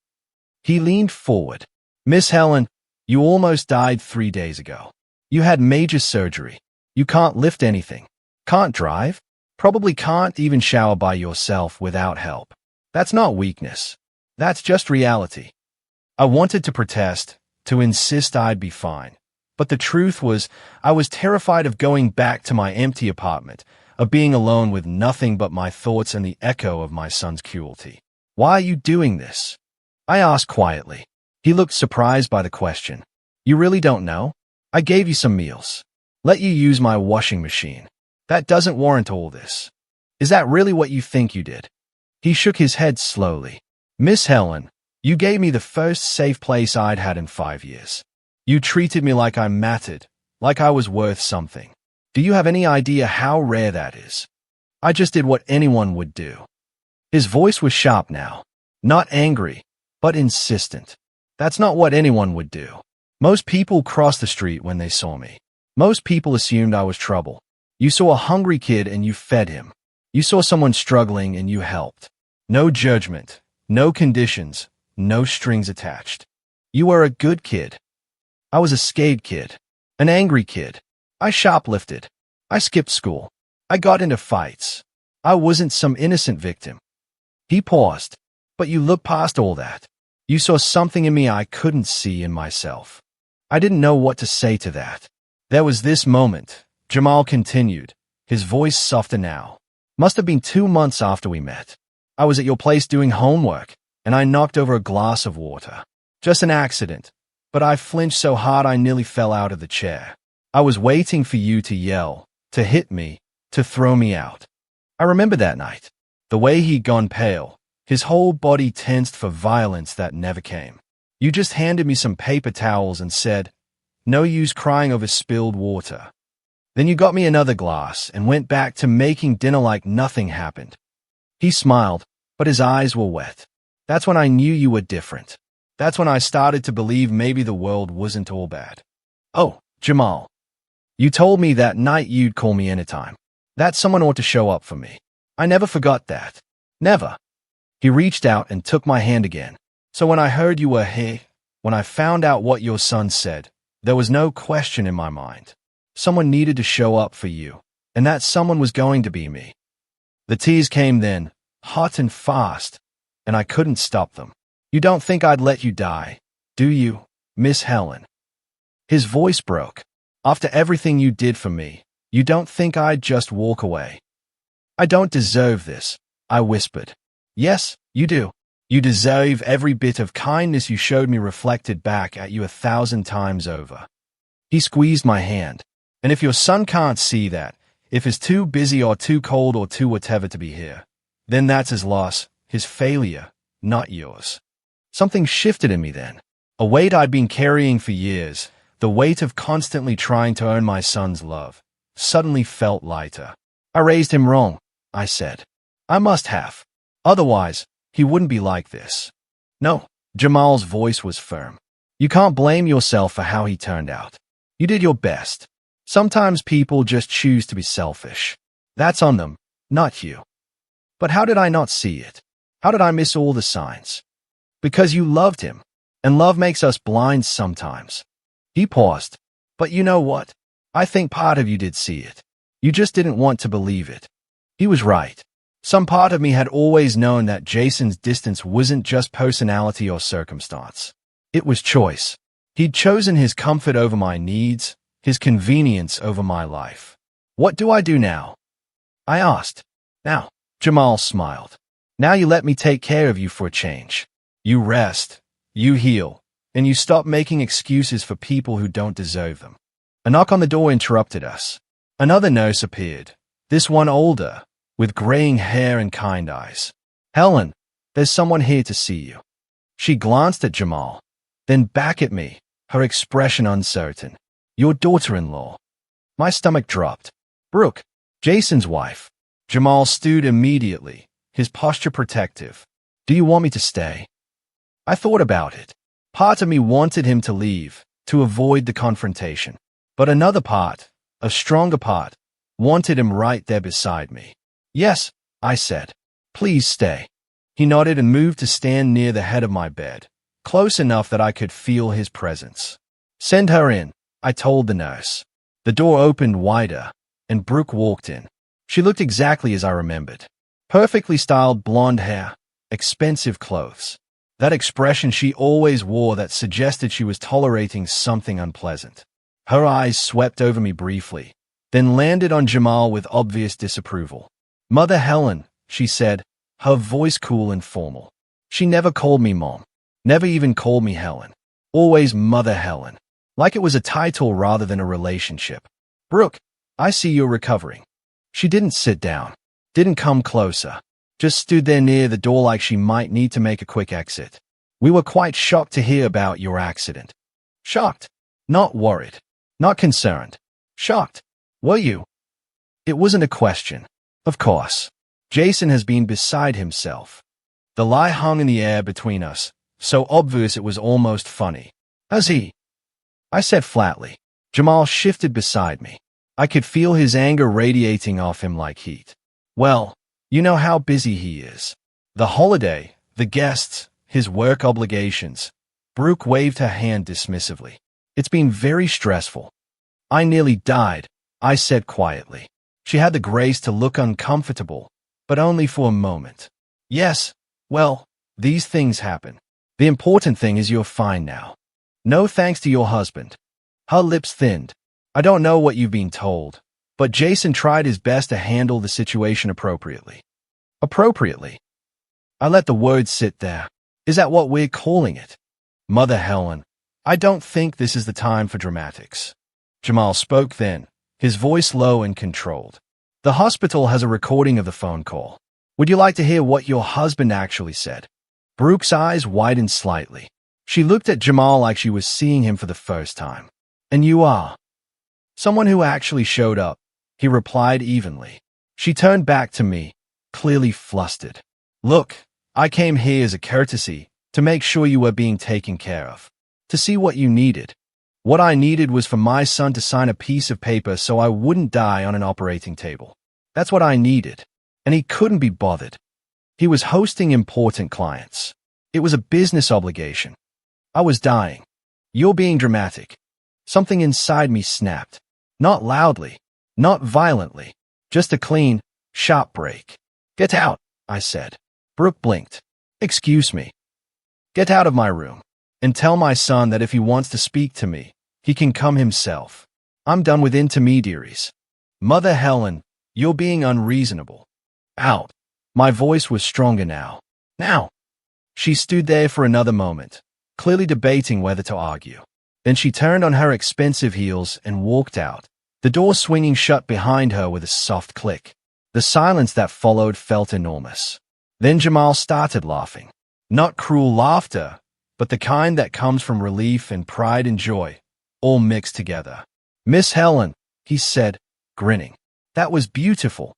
He leaned forward. Miss Helen, You almost died 3 days ago. You had major surgery. You can't lift anything. Can't drive. Probably can't even shower by yourself without help. That's not weakness. That's just reality. I wanted to protest, to insist I'd be fine. But the truth was, I was terrified of going back to my empty apartment, of being alone with nothing but my thoughts and the echo of my son's cruelty. Why are you doing this? I asked quietly. He looked surprised by the question. You really don't know? I gave you some meals. Let you use my washing machine. That doesn't warrant all this. Is that really what you think you did? He shook his head slowly. Miss Helen, you gave me the first safe place I'd had in 5 years. You treated me like I mattered, like I was worth something. Do you have any idea how rare that is? I just did what anyone would do. His voice was sharp now, not angry, but insistent. That's not what anyone would do. Most people crossed the street when they saw me. Most people assumed I was trouble. You saw a hungry kid and you fed him. You saw someone struggling and you helped. No judgment, no conditions, no strings attached. You were a good kid. I was a scared kid, an angry kid. I shoplifted. I skipped school. I got into fights. I wasn't some innocent victim. He paused. But you looked past all that. You saw something in me I couldn't see in myself. I didn't know what to say to that. There was this moment, Jamal continued, his voice softer now. Must have been 2 months after we met. I was at your place doing homework, and I knocked over a glass of water. Just an accident, but I flinched so hard I nearly fell out of the chair. I was waiting for you to yell, to hit me, to throw me out. I remember that night. The way he'd gone pale, his whole body tensed for violence that never came. You just handed me some paper towels and said, no use crying over spilled water. Then you got me another glass and went back to making dinner like nothing happened. He smiled, but his eyes were wet. That's when I knew you were different. That's when I started to believe maybe the world wasn't all bad. Oh, Jamal. You told me that night you'd call me anytime. That someone ought to show up for me. I never forgot that. Never. He reached out and took my hand again. So when I heard you were here, when I found out what your son said, there was no question in my mind. Someone needed to show up for you, and that someone was going to be me. The tears came then, hot and fast, and I couldn't stop them. You don't think I'd let you die, do you, Miss Helen? His voice broke. After everything you did for me, you don't think I'd just walk away? I don't deserve this, I whispered. Yes, you do. You deserve every bit of kindness you showed me reflected back at you 1,000 times over. He squeezed my hand. And if your son can't see that, if he's too busy or too cold or too whatever to be here, then that's his loss, his failure, not yours. Something shifted in me then. A weight I'd been carrying for years, the weight of constantly trying to earn my son's love, suddenly felt lighter. I raised him wrong, I said. I must have. Otherwise, he wouldn't be like this. No, Jamal's voice was firm. You can't blame yourself for how he turned out. You did your best. Sometimes people just choose to be selfish. That's on them, not you. But how did I not see it? How did I miss all the signs? Because you loved him, and love makes us blind sometimes. He paused. But you know what? I think part of you did see it. You just didn't want to believe it. He was right. Some part of me had always known that Jason's distance wasn't just personality or circumstance. It was choice. He'd chosen his comfort over my needs, his convenience over my life. What do I do now? I asked. Now, Jamal smiled. Now you let me take care of you for a change. You rest, you heal, and you stop making excuses for people who don't deserve them. A knock on the door interrupted us. Another nurse appeared, this one older, with graying hair and kind eyes. Helen, there's someone here to see you. She glanced at Jamal, then back at me, her expression uncertain. Your daughter-in-law. My stomach dropped. Brooke, Jason's wife. Jamal stood immediately, his posture protective. Do you want me to stay? I thought about it. Part of me wanted him to leave, to avoid the confrontation. But another part, a stronger part, wanted him right there beside me. Yes, I said. Please stay. He nodded and moved to stand near the head of my bed, close enough that I could feel his presence. Send her in, I told the nurse. The door opened wider, and Brooke walked in. She looked exactly as I remembered. Perfectly styled blonde hair, expensive clothes. That expression she always wore that suggested she was tolerating something unpleasant. Her eyes swept over me briefly, then landed on Jamal with obvious disapproval. Mother Helen, she said, her voice cool and formal. She never called me Mom. Never even called me Helen. Always Mother Helen. Like it was a title rather than a relationship. Brooke, I see you're recovering. She didn't sit down. Didn't come closer. Just stood there near the door like she might need to make a quick exit. We were quite shocked to hear about your accident. Shocked. Not worried. Not concerned. Shocked. Were you? It wasn't a question. Of course. Jason has been beside himself. The lie hung in the air between us, so obvious it was almost funny. Has he? I said flatly. Jamal shifted beside me. I could feel his anger radiating off him like heat. Well, you know how busy he is. The holiday, the guests, his work obligations. Brooke waved her hand dismissively. It's been very stressful. I nearly died, I said quietly. She had the grace to look uncomfortable, but only for a moment. Yes, well, these things happen. The important thing is you're fine now. No thanks to your husband. Her lips thinned. I don't know what you've been told, but Jason tried his best to handle the situation appropriately. Appropriately? I let the words sit there. Is that what we're calling it? Mother Helen, I don't think this is the time for dramatics. Jamal spoke then, his voice low and controlled. The hospital has a recording of the phone call. Would you like to hear what your husband actually said? Brooke's eyes widened slightly. She looked at Jamal like she was seeing him for the first time. And you are? Someone who actually showed up, he replied evenly. She turned back to me, clearly flustered. Look, I came here as a courtesy, to make sure you were being taken care of. To see what you needed. What I needed was for my son to sign a piece of paper so I wouldn't die on an operating table. That's what I needed. And he couldn't be bothered. He was hosting important clients. It was a business obligation. I was dying. You're being dramatic. Something inside me snapped. Not loudly. Not violently. Just a clean, sharp break. Get out, I said. Brooke blinked. Excuse me. Get out of my room. And tell my son that if he wants to speak to me, he can come himself. I'm done with intermediaries. Mother Helen, you're being unreasonable. Out. My voice was stronger now. Now. She stood there for another moment, clearly debating whether to argue. Then she turned on her expensive heels and walked out, the door swinging shut behind her with a soft click. The silence that followed felt enormous. Then Jamal started laughing. Not cruel laughter, but the kind that comes from relief and pride and joy, all mixed together. Miss Helen, he said, grinning. That was beautiful.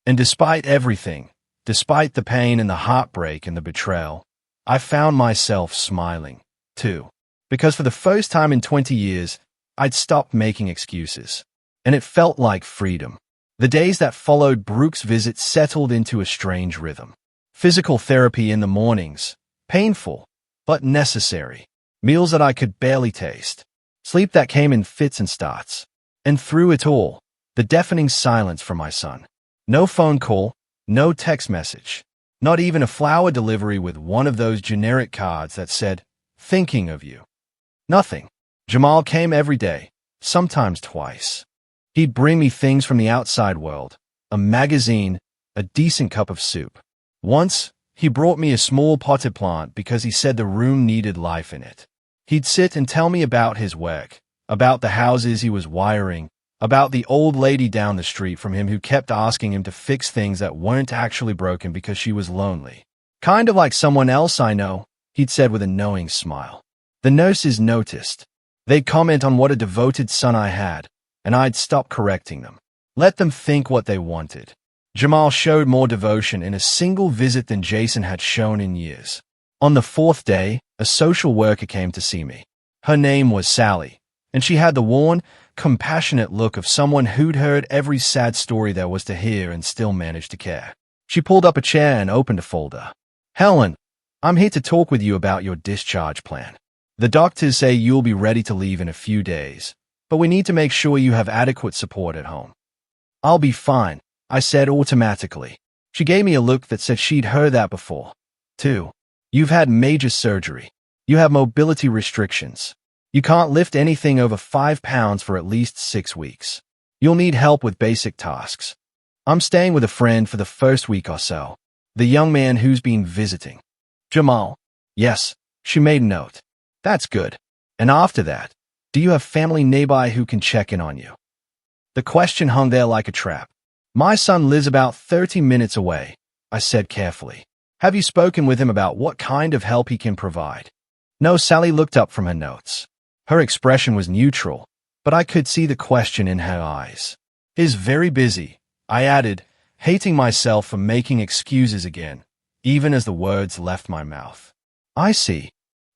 And despite everything, despite the pain and the heartbreak and the betrayal, I found myself smiling, too. Because for the first time in 20 years, I'd stopped making excuses. And it felt like freedom. The days that followed Brooke's visit settled into a strange rhythm. Physical therapy in the mornings, painful, but necessary. Meals that I could barely taste. Sleep that came in fits and starts. And through it all, the deafening silence from my son. No phone call, no text message. Not even a flower delivery with one of those generic cards that said, thinking of you. Nothing. Jamal came every day, sometimes twice. He'd bring me things from the outside world, a magazine, a decent cup of soup. Once, he brought me a small potted plant because he said the room needed life in it. He'd sit and tell me about his work, about the houses he was wiring, about the old lady down the street from him who kept asking him to fix things that weren't actually broken because she was lonely. Kind of like someone else I know, he'd said with a knowing smile. The nurses noticed. They'd comment on what a devoted son I had, and I'd stop correcting them. Let them think what they wanted. Jamal showed more devotion in a single visit than Jason had shown in years. On the fourth day, a social worker came to see me. Her name was Sally, and she had the worn, compassionate look of someone who'd heard every sad story there was to hear and still managed to care. She pulled up a chair and opened a folder. Helen, I'm here to talk with you about your discharge plan. The doctors say you'll be ready to leave in a few days, but we need to make sure you have adequate support at home. I'll be fine, I said automatically. She gave me a look that said she'd heard that before. 2. You've had major surgery. You have mobility restrictions. You can't lift anything over 5 pounds for at least 6 weeks. You'll need help with basic tasks. I'm staying with a friend for the first week or so. The young man who's been visiting. Jamal. Yes, she made note. That's good. And after that, do you have family nearby who can check in on you? The question hung there like a trap. My son lives about 30 minutes away, I said carefully. Have you spoken with him about what kind of help he can provide? No, Sally looked up from her notes. Her expression was neutral, but I could see the question in her eyes. He's very busy, I added, hating myself for making excuses again, even as the words left my mouth. I see.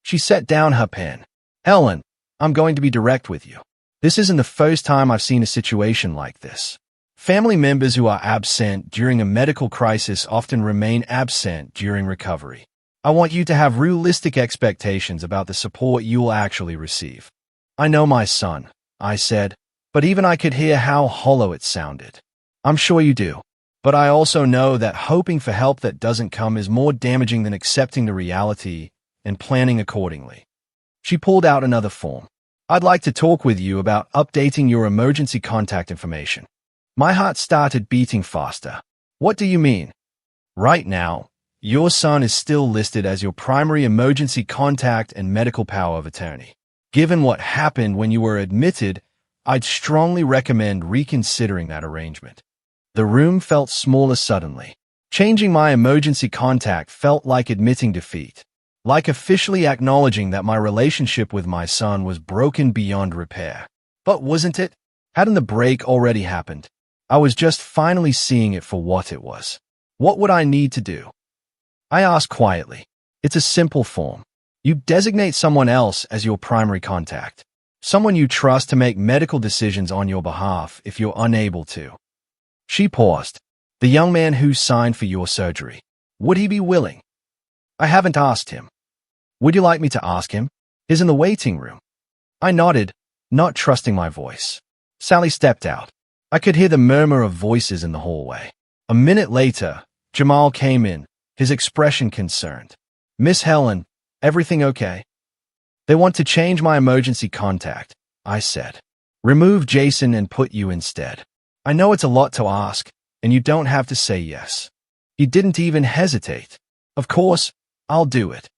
She set down her pen. Helen, I'm going to be direct with you. This isn't the first time I've seen a situation like this. Family members who are absent during a medical crisis often remain absent during recovery. I want you to have realistic expectations about the support you will actually receive. I know my son, I said, but even I could hear how hollow it sounded. I'm sure you do. But I also know that hoping for help that doesn't come is more damaging than accepting the reality and planning accordingly. She pulled out another form. I'd like to talk with you about updating your emergency contact information. My heart started beating faster. What do you mean? Right now, your son is still listed as your primary emergency contact and medical power of attorney. Given what happened when you were admitted, I'd strongly recommend reconsidering that arrangement. The room felt smaller suddenly. Changing my emergency contact felt like admitting defeat, like officially acknowledging that my relationship with my son was broken beyond repair. But wasn't it? Hadn't the break already happened? I was just finally seeing it for what it was. What would I need to do? I asked quietly. It's a simple form. You designate someone else as your primary contact, someone you trust to make medical decisions on your behalf if you're unable to. She paused. The young man who signed for your surgery. Would he be willing? I haven't asked him. Would you like me to ask him? He's in the waiting room. I nodded, not trusting my voice. Sally stepped out. I could hear the murmur of voices in the hallway. A minute later, Jamal came in, his expression concerned. Miss Helen, everything okay? They want to change my emergency contact, I said. Remove Jason and put you instead. I know it's a lot to ask, and you don't have to say yes. He didn't even hesitate. Of course, I'll do it.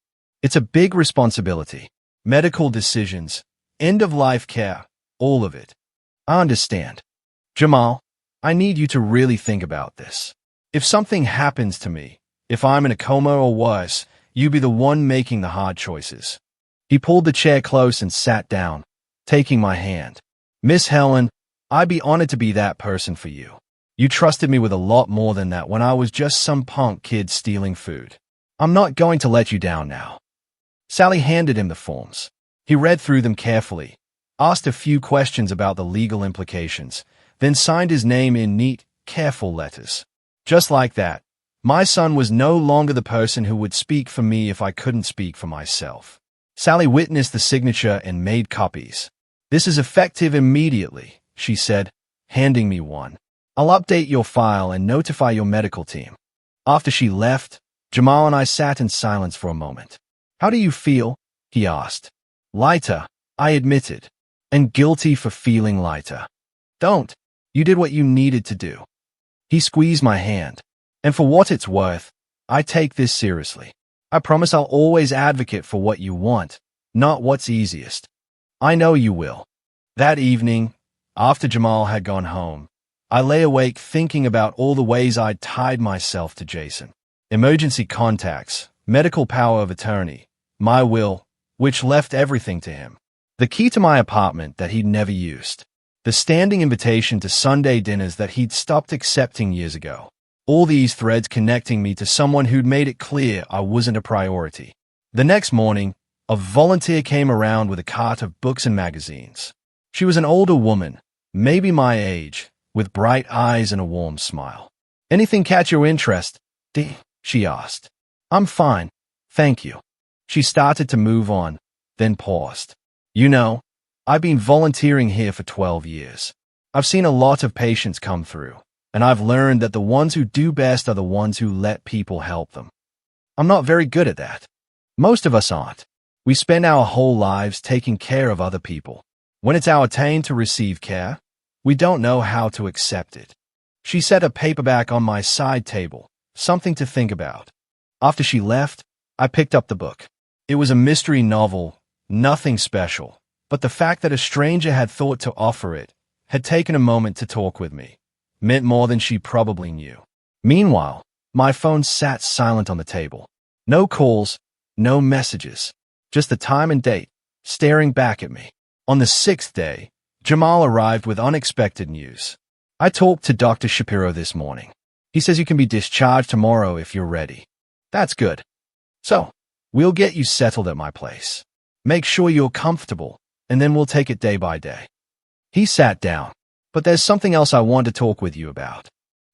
It's a big responsibility. Medical decisions, end-of-life care, all of it. I understand. Jamal, I need you to really think about this. If something happens to me, if I'm in a coma or worse, you be the one making the hard choices. He pulled the chair close and sat down, taking my hand. Miss Helen, I'd be honored to be that person for you. You trusted me with a lot more than that when I was just some punk kid stealing food. I'm not going to let you down now. Sally handed him the forms. He read through them carefully, asked a few questions about the legal implications, then signed his name in neat, careful letters. Just like that, my son was no longer the person who would speak for me if I couldn't speak for myself. Sally witnessed the signature and made copies. This is effective immediately, she said, handing me one. I'll update your file and notify your medical team. After she left, Jamal and I sat in silence for a moment. How do you feel? He asked. Lighter, I admitted, and guilty for feeling lighter. Don't. You did what you needed to do. He squeezed my hand. And for what it's worth, I take this seriously. I promise I'll always advocate for what you want, not what's easiest. I know you will. That evening, after Jamal had gone home, I lay awake thinking about all the ways I'd tied myself to Jason. Emergency contacts, medical power of attorney, my will, which left everything to him. The key to my apartment that he'd never used. The standing invitation to Sunday dinners that he'd stopped accepting years ago. All these threads connecting me to someone who'd made it clear I wasn't a priority. The next morning, a volunteer came around with a cart of books and magazines. She was an older woman, maybe my age, with bright eyes and a warm smile. Anything catch your interest, Dee? She asked. I'm fine, thank you. She started to move on, then paused. You know, I've been volunteering here for 12 years. I've seen a lot of patients come through, and I've learned that the ones who do best are the ones who let people help them. I'm not very good at that. Most of us aren't. We spend our whole lives taking care of other people. When it's our turn to receive care, we don't know how to accept it. She set a paperback on my side table, something to think about. After she left, I picked up the book. It was a mystery novel, nothing special, but the fact that a stranger had thought to offer it, had taken a moment to talk with me, meant more than she probably knew. Meanwhile, my phone sat silent on the table. No calls, no messages, just the time and date, staring back at me. On the 6th day, Jamal arrived with unexpected news. I talked to Dr. Shapiro this morning. He says you can be discharged tomorrow if you're ready. That's good. So, we'll get you settled at my place. Make sure you're comfortable, and then we'll take it day by day. He sat down. But there's something else I want to talk with you about.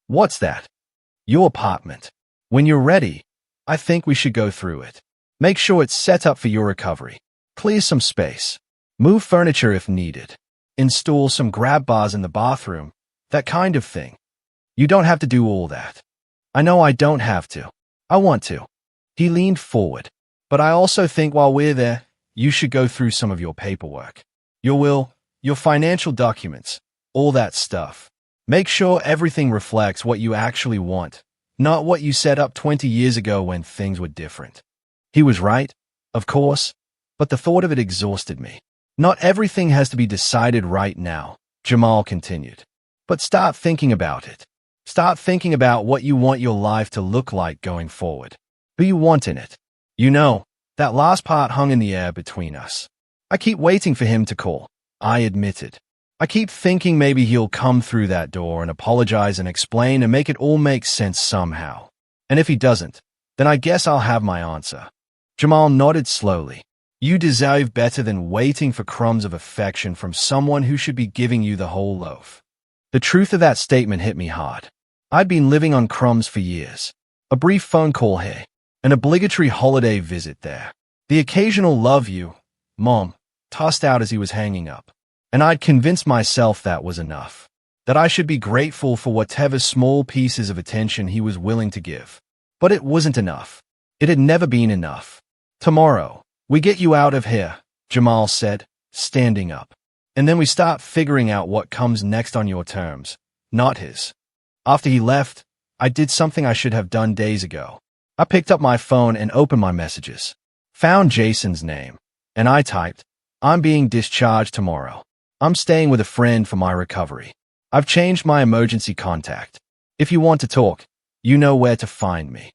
What's that? Your apartment. When you're ready, I think we should go through it. Make sure it's set up for your recovery. Clear some space. Move furniture if needed. Install some grab bars in the bathroom. That kind of thing. You don't have to do all that. I know I don't have to. I want to. He leaned forward. But I also think while we're there, you should go through some of your paperwork. Your will, your financial documents, all that stuff. Make sure everything reflects what you actually want, not what you set up 20 years ago when things were different. He was right, of course, but the thought of it exhausted me. Not everything has to be decided right now, Jamal continued. But start thinking about it. Start thinking about what you want your life to look like going forward. Who you want in it. You know, that last part hung in the air between us. I keep waiting for him to call, I admitted. I keep thinking maybe he'll come through that door and apologize and explain and make it all make sense somehow. And if he doesn't, then I guess I'll have my answer. Jamal nodded slowly. You deserve better than waiting for crumbs of affection from someone who should be giving you the whole loaf. The truth of that statement hit me hard. I'd been living on crumbs for years. A brief phone call here, an obligatory holiday visit there, the occasional love you, Mom, tossed out as he was hanging up. And I'd convinced myself that was enough, that I should be grateful for whatever small pieces of attention he was willing to give. But it wasn't enough. It had never been enough. Tomorrow, we get you out of here, Jamal said, standing up. And then we start figuring out what comes next on your terms, not his. After he left, I did something I should have done days ago. I picked up my phone and opened my messages. Found Jason's name. And I typed, I'm being discharged tomorrow. I'm staying with a friend for my recovery. I've changed my emergency contact. If you want to talk, you know where to find me.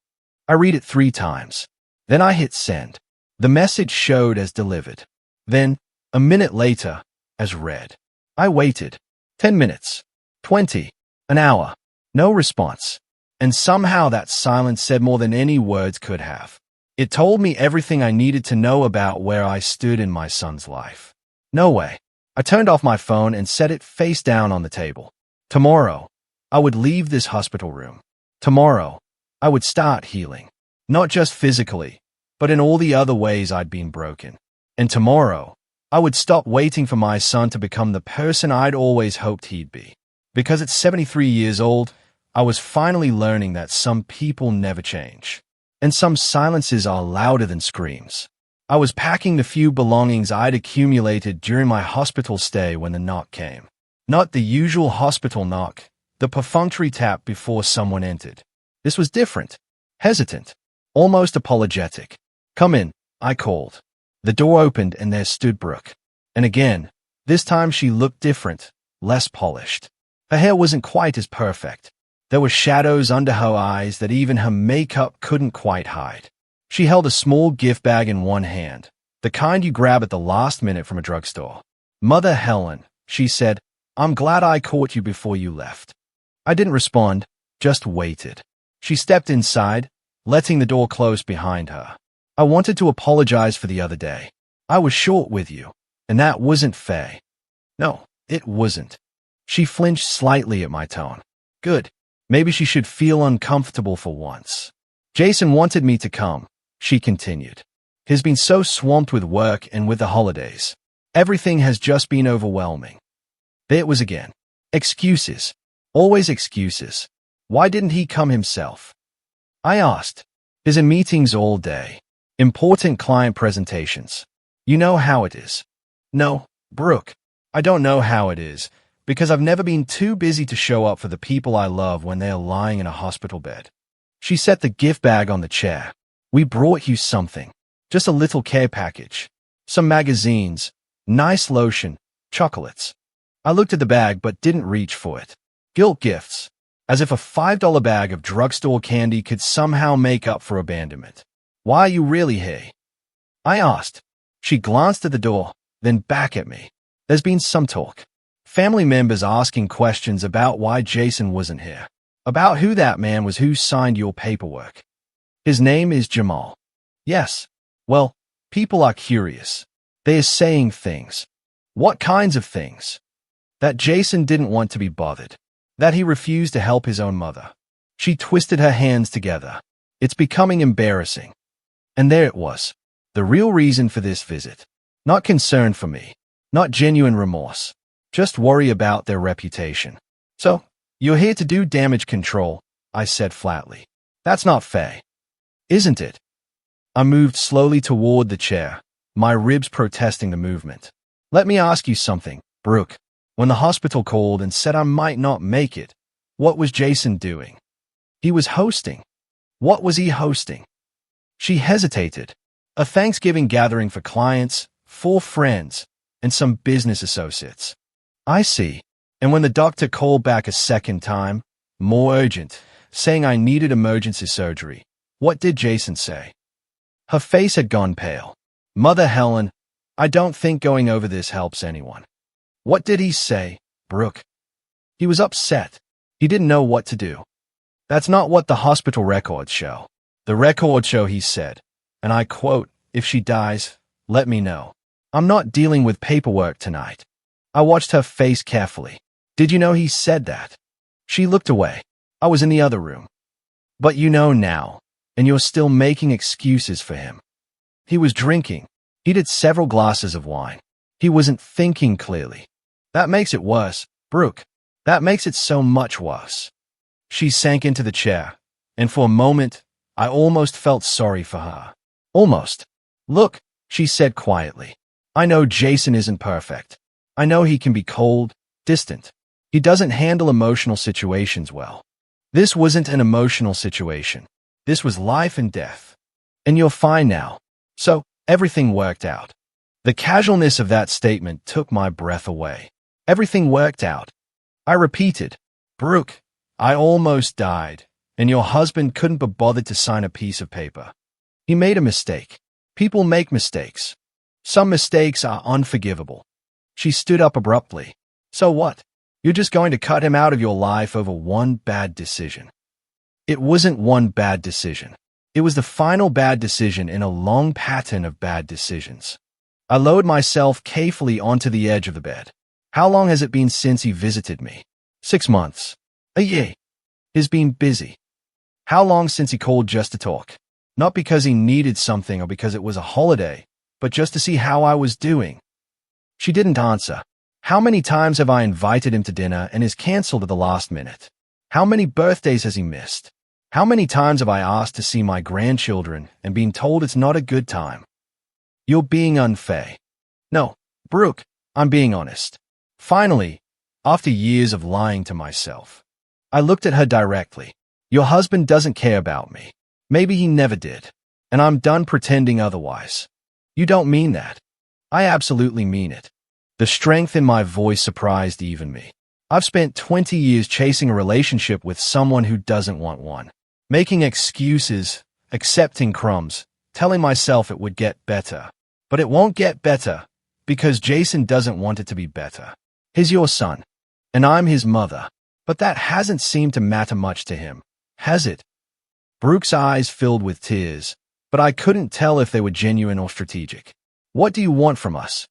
I read it 3 times. Then I hit send. The message showed as delivered. Then, a minute later, as read. I waited. 10 minutes. 20. An hour. No response. And somehow that silence said more than any words could have. It told me everything I needed to know about where I stood in my son's life. No way. I turned off my phone and set it face down on the table. Tomorrow, I would leave this hospital room. Tomorrow, I would start healing. Not just physically, but in all the other ways I'd been broken. And tomorrow, I would stop waiting for my son to become the person I'd always hoped he'd be. Because at 73 years old, I was finally learning that some people never change. And some silences are louder than screams. I was packing the few belongings I'd accumulated during my hospital stay when the knock came. Not the usual hospital knock, the perfunctory tap before someone entered. This was different, hesitant, almost apologetic. Come in, I called. The door opened and there stood Brooke. And again, this time she looked different, less polished. Her hair wasn't quite as perfect. There were shadows under her eyes that even her makeup couldn't quite hide. She held a small gift bag in one hand, the kind you grab at the last minute from a drugstore. Mother Helen, she said, I'm glad I caught you before you left. I didn't respond, just waited. She stepped inside, letting the door close behind her. I wanted to apologize for the other day. I was short with you, and that wasn't fair. No, it wasn't. She flinched slightly at my tone. Good. Maybe she should feel uncomfortable for once. Jason wanted me to come, she continued. He's been so swamped with work and with the holidays. Everything has just been overwhelming. There it was again. Excuses. Always excuses. Why didn't he come himself? I asked. He's in meetings all day. Important client presentations. You know how it is. No, Brooke. I don't know how it is, because I've never been too busy to show up for the people I love when they are lying in a hospital bed. She set the gift bag on the chair. We brought you something. Just a little care package. Some magazines. Nice lotion. Chocolates. I looked at the bag but didn't reach for it. Guilt gifts. As if a $5 bag of drugstore candy could somehow make up for abandonment. Why are you really here? I asked. She glanced at the door, then back at me. There's been some talk. Family members asking questions about why Jason wasn't here. About who that man was who signed your paperwork. His name is Jamal. Yes. Well, people are curious. They are saying things. What kinds of things? That Jason didn't want to be bothered. That he refused to help his own mother. She twisted her hands together. It's becoming embarrassing. And there it was. The real reason for this visit. Not concern for me. Not genuine remorse. Just worry about their reputation. So, you're here to do damage control, I said flatly. That's not fair. Isn't it? I moved slowly toward the chair, my ribs protesting the movement. Let me ask you something, Brooke. When the hospital called and said I might not make it, what was Jason doing? He was hosting. What was he hosting? She hesitated. A Thanksgiving gathering for clients, 4 friends, and some business associates. I see. And when the doctor called back a second time, more urgent, saying I needed emergency surgery, what did Jason say? Her face had gone pale. Mother Helen, I don't think going over this helps anyone. What did he say, Brooke? He was upset. He didn't know what to do. That's not what the hospital records show. The records show he said, and I quote, if she dies, let me know. I'm not dealing with paperwork tonight. I watched her face carefully. Did you know he said that? She looked away. I was in the other room. But you know now, and you're still making excuses for him. He was drinking. He'd had several glasses of wine. He wasn't thinking clearly. That makes it worse, Brooke. That makes it so much worse. She sank into the chair, and for a moment, I almost felt sorry for her. Almost. Look, she said quietly. I know Jason isn't perfect. I know he can be cold, distant. He doesn't handle emotional situations well. This wasn't an emotional situation. This was life and death. And you're fine now. So, everything worked out. The casualness of that statement took my breath away. Everything worked out. I repeated, Brooke, I almost died, and your husband couldn't be bothered to sign a piece of paper. He made a mistake. People make mistakes. Some mistakes are unforgivable. She stood up abruptly. So what? You're just going to cut him out of your life over one bad decision. It wasn't one bad decision. It was the final bad decision in a long pattern of bad decisions. I lowered myself carefully onto the edge of the bed. How long has it been since he visited me? 6 months. A year. He's been busy. How long since he called just to talk? Not because he needed something or because it was a holiday, but just to see how I was doing. She didn't answer. How many times have I invited him to dinner and is canceled at the last minute? How many birthdays has he missed? How many times have I asked to see my grandchildren and been told it's not a good time? You're being unfair. No, Brooke, I'm being honest. Finally, after years of lying to myself, I looked at her directly. Your husband doesn't care about me. Maybe he never did. And I'm done pretending otherwise. You don't mean that. I absolutely mean it. The strength in my voice surprised even me. I've spent 20 years chasing a relationship with someone who doesn't want one. Making excuses, accepting crumbs, telling myself it would get better. But it won't get better, because Jason doesn't want it to be better. He's your son, and I'm his mother. But that hasn't seemed to matter much to him, has it? Brooke's eyes filled with tears, but I couldn't tell if they were genuine or strategic. What do you want from us?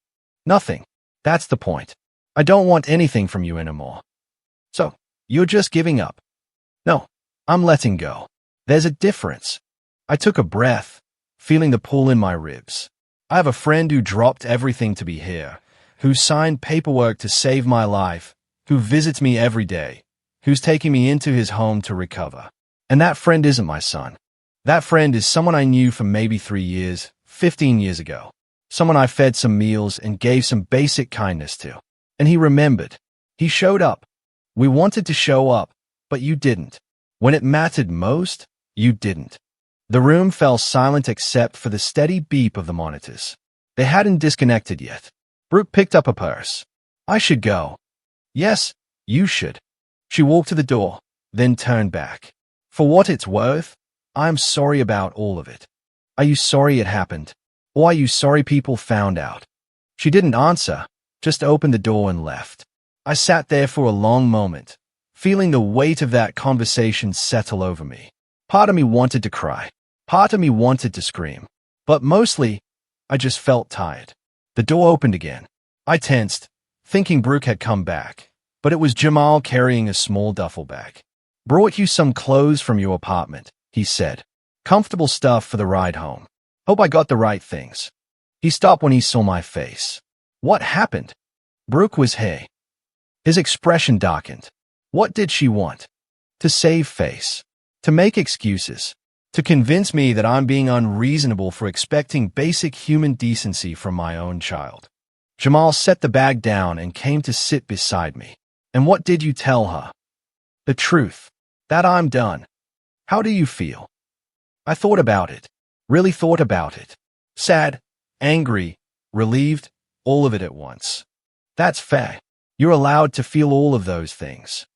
Nothing. That's the point. I don't want anything from you anymore. So, you're just giving up? No, I'm letting go. There's a difference. I took a breath, feeling the pull in my ribs. I have a friend who dropped everything to be here, who signed paperwork to save my life, who visits me every day, who's taking me into his home to recover. And that friend isn't my son. That friend is someone I knew for maybe 3 years, 15 years ago. Someone I fed some meals and gave some basic kindness to. And he remembered. He showed up. We wanted to show up, but you didn't. When it mattered most, you didn't. The room fell silent except for the steady beep of the monitors. They hadn't disconnected yet. Brooke picked up a purse. I should go. Yes, you should. She walked to the door, then turned back. For what it's worth, I'm sorry about all of it. Are you sorry it happened? Or are you sorry people found out? She didn't answer, just opened the door and left. I sat there for a long moment, feeling the weight of that conversation settle over me. Part of me wanted to cry. Part of me wanted to scream. But mostly, I just felt tired. The door opened again. I tensed, thinking Brooke had come back, but it was Jamal carrying a small duffel bag. Brought you some clothes from your apartment, he said. Comfortable stuff for the ride home. Hope I got the right things. He stopped when he saw my face. What happened? Brooke was hey. His expression darkened. What did she want? To save face. To make excuses. To convince me that I'm being unreasonable for expecting basic human decency from my own child. Jamal set the bag down and came to sit beside me. And what did you tell her? The truth. That I'm done. How do you feel? I thought about it. Really thought about it. Sad, angry, relieved, all of it at once. That's fair. You're allowed to feel all of those things.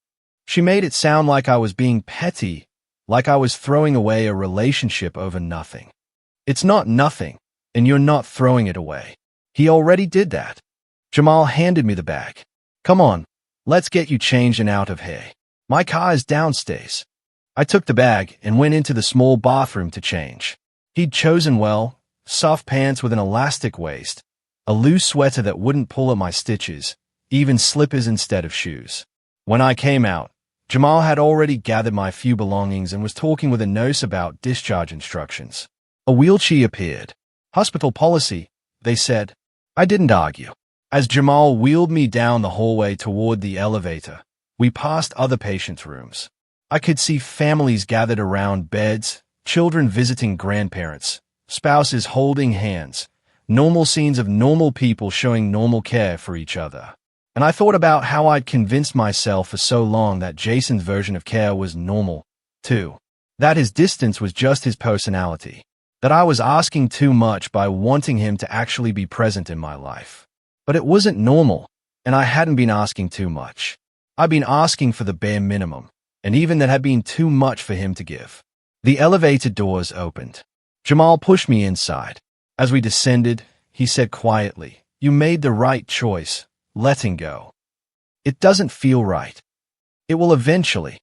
She made it sound like I was being petty, like I was throwing away a relationship over nothing. It's not nothing, and you're not throwing it away. He already did that. Jamal handed me the bag. Come on, let's get you changed and out of here. My car is downstairs. I took the bag and went into the small bathroom to change. He'd chosen well, soft pants with an elastic waist, a loose sweater that wouldn't pull at my stitches, even slippers instead of shoes. When I came out, Jamal had already gathered my few belongings and was talking with a nurse about discharge instructions. A wheelchair appeared. Hospital policy, they said. I didn't argue. As Jamal wheeled me down the hallway toward the elevator, we passed other patients' rooms. I could see families gathered around beds, children visiting grandparents, spouses holding hands, normal scenes of normal people showing normal care for each other. And I thought about how I'd convinced myself for so long that Jason's version of care was normal, too. That his distance was just his personality. That I was asking too much by wanting him to actually be present in my life. But it wasn't normal, and I hadn't been asking too much. I'd been asking for the bare minimum, and even that had been too much for him to give. The elevator doors opened. Jamal pushed me inside. As we descended, he said quietly, "You made the right choice. Letting go. It doesn't feel right. It will eventually."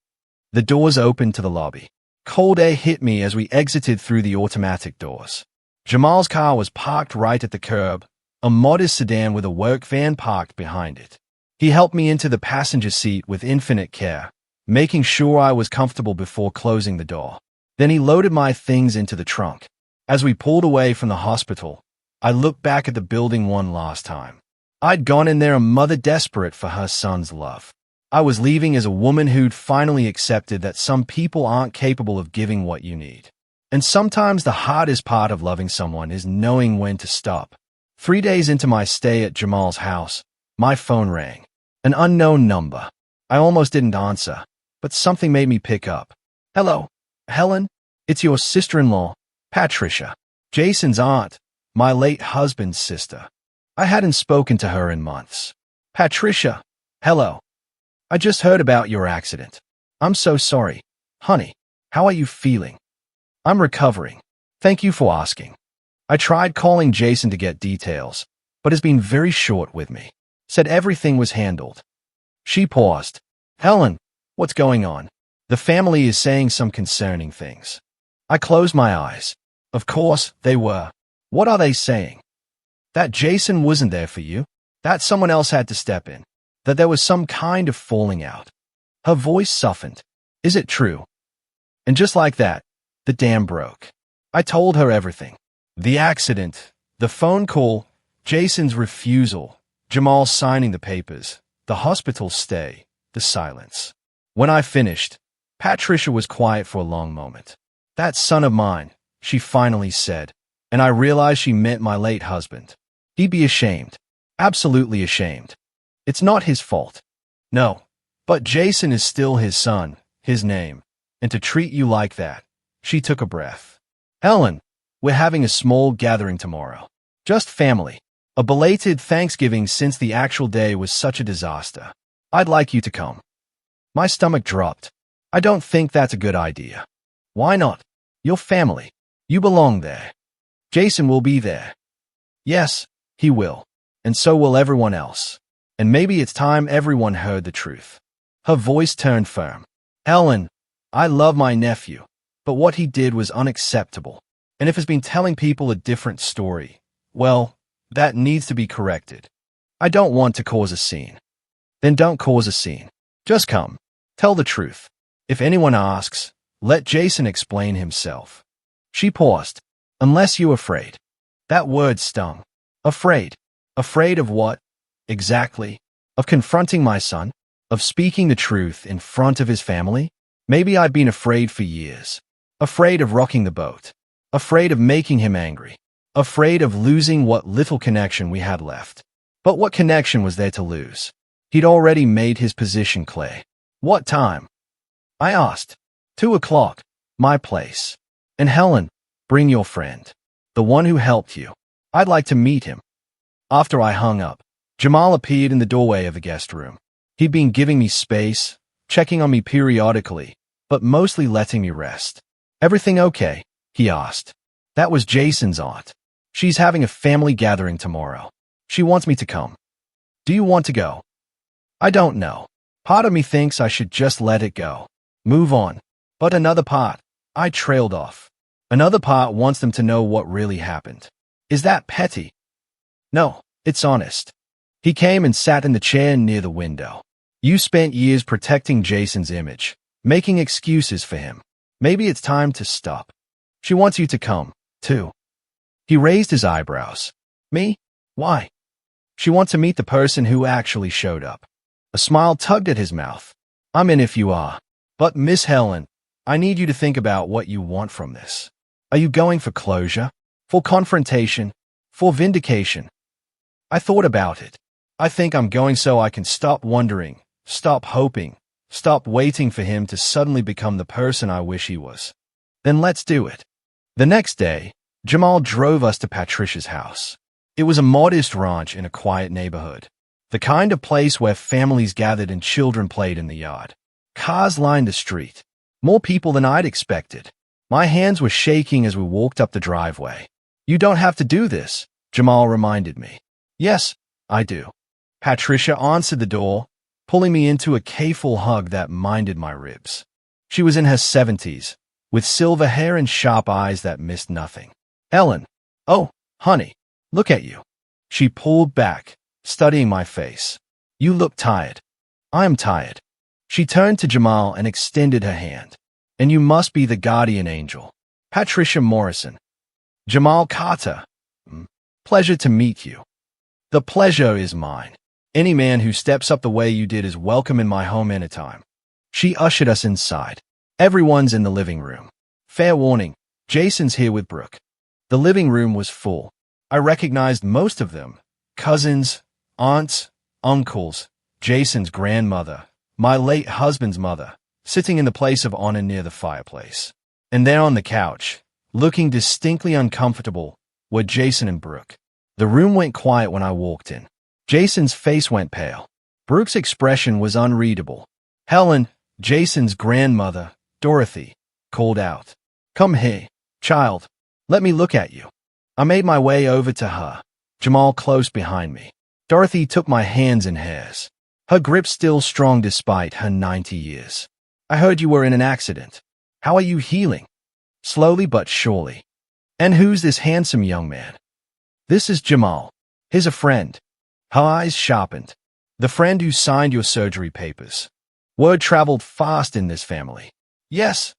The doors opened to the lobby. Cold air hit me as we exited through the automatic doors. Jamal's car was parked right at the curb, a modest sedan with a work van parked behind it. He helped me into the passenger seat with infinite care, making sure I was comfortable before closing the door. Then he loaded my things into the trunk. As we pulled away from the hospital, I looked back at the building one last time. I'd gone in there a mother desperate for her son's love. I was leaving as a woman who'd finally accepted that some people aren't capable of giving what you need. And sometimes the hardest part of loving someone is knowing when to stop. 3 days into my stay at Jamal's house, my phone rang. An unknown number. I almost didn't answer, but something made me pick up. "Hello, Helen? It's your sister-in-law, Patricia. Jason's aunt, my late husband's sister." I hadn't spoken to her in months. "Patricia, hello. I just heard about your accident. I'm so sorry. Honey, how are you feeling?" "I'm recovering. Thank you for asking." I tried calling Jason to get details, but has been very short with me. Said everything was handled. She paused. "Helen, what's going on?" "The family is saying some concerning things." I closed my eyes. Of course, they were. What are they saying? That Jason wasn't there for you. That someone else had to step in. That there was some kind of falling out. Her voice softened. "Is it true?" And just like that, the dam broke. I told her everything. The accident, the phone call, Jason's refusal, Jamal signing the papers, the hospital stay, the silence. When I finished, Patricia was quiet for a long moment. That son of mine, she finally said, and I realized she meant my late husband. He'd be ashamed. Absolutely ashamed. It's not his fault. No. But Jason is still his son, his name. And to treat you like that. She took a breath. Helen, we're having a small gathering tomorrow. Just family. A belated Thanksgiving since the actual day was such a disaster. I'd like you to come. My stomach dropped. I don't think that's a good idea. Why not? Your family. You belong there. Jason will be there. Yes, he will. And so will everyone else. And maybe it's time everyone heard the truth. Her voice turned firm. Helen, I love my nephew, but what he did was unacceptable. And if he's been telling people a different story, well, that needs to be corrected. I don't want to cause a scene. Then don't cause a scene. Just come. Tell the truth. If anyone asks, let Jason explain himself. She paused. Unless you're afraid. That word stung. Afraid. Afraid of what? Exactly. Of confronting my son? Of speaking the truth in front of his family? Maybe I've been afraid for years. Afraid of rocking the boat. Afraid of making him angry. Afraid of losing what little connection we had left. But what connection was there to lose? He'd already made his position clear. What time? I asked. 2 o'clock. My place. And Helen, bring your friend. The one who helped you. I'd like to meet him. After I hung up, Jamal appeared in the doorway of the guest room. He'd been giving me space, checking on me periodically, but mostly letting me rest. Everything okay? He asked. That was Jason's aunt. She's having a family gathering tomorrow. She wants me to come. Do you want to go? I don't know. Part of me thinks I should just let it go. Move on. But another part, I trailed off. Another part wants them to know what really happened. Is that petty? No, it's honest. He came and sat in the chair near the window. You spent years protecting Jason's image, making excuses for him. Maybe it's time to stop. She wants you to come, too. He raised his eyebrows. Me? Why? She wants to meet the person who actually showed up. A smile tugged at his mouth. I'm in if you are. But Miss Helen, I need you to think about what you want from this. Are you going for closure? For confrontation? For vindication? I thought about it. I think I'm going so I can stop wondering, stop hoping, stop waiting for him to suddenly become the person I wish he was. Then let's do it. The next day, Jamal drove us to Patricia's house. It was a modest ranch in a quiet neighborhood. The kind of place where families gathered and children played in the yard. Cars lined the street. More people than I'd expected. My hands were shaking as we walked up the driveway. You don't have to do this, Jamal reminded me. Yes, I do. Patricia answered the door, pulling me into a careful hug that minded my ribs. She was in her 70s, with silver hair and sharp eyes that missed nothing. Ellen, oh, honey, look at you. She pulled back, studying my face. You look tired. I am tired. She turned to Jamal and extended her hand. And you must be the guardian angel. Patricia Morrison. Jamal Carter. Pleasure to meet you. The pleasure is mine. Any man who steps up the way you did is welcome in my home anytime. She ushered us inside. Everyone's in the living room. Fair warning, Jason's here with Brooke. The living room was full. I recognized most of them. Cousins, aunts, uncles, Jason's grandmother, my late husband's mother, sitting in the place of honor near the fireplace. And there on the couch, looking distinctly uncomfortable, were Jason and Brooke. The room went quiet when I walked in. Jason's face went pale. Brooke's expression was unreadable. Helen, Jason's grandmother, Dorothy, called out, "Come here, child. Let me look at you." I made my way over to her, Jamal close behind me. Dorothy took my hands in hers, her grip still strong despite her 90 years. I heard you were in an accident. How are you healing? Slowly but surely. And who's this handsome young man? This is Jamal. He's a friend. Her eyes sharpened. The friend who signed your surgery papers. Word traveled fast in this family. Yes.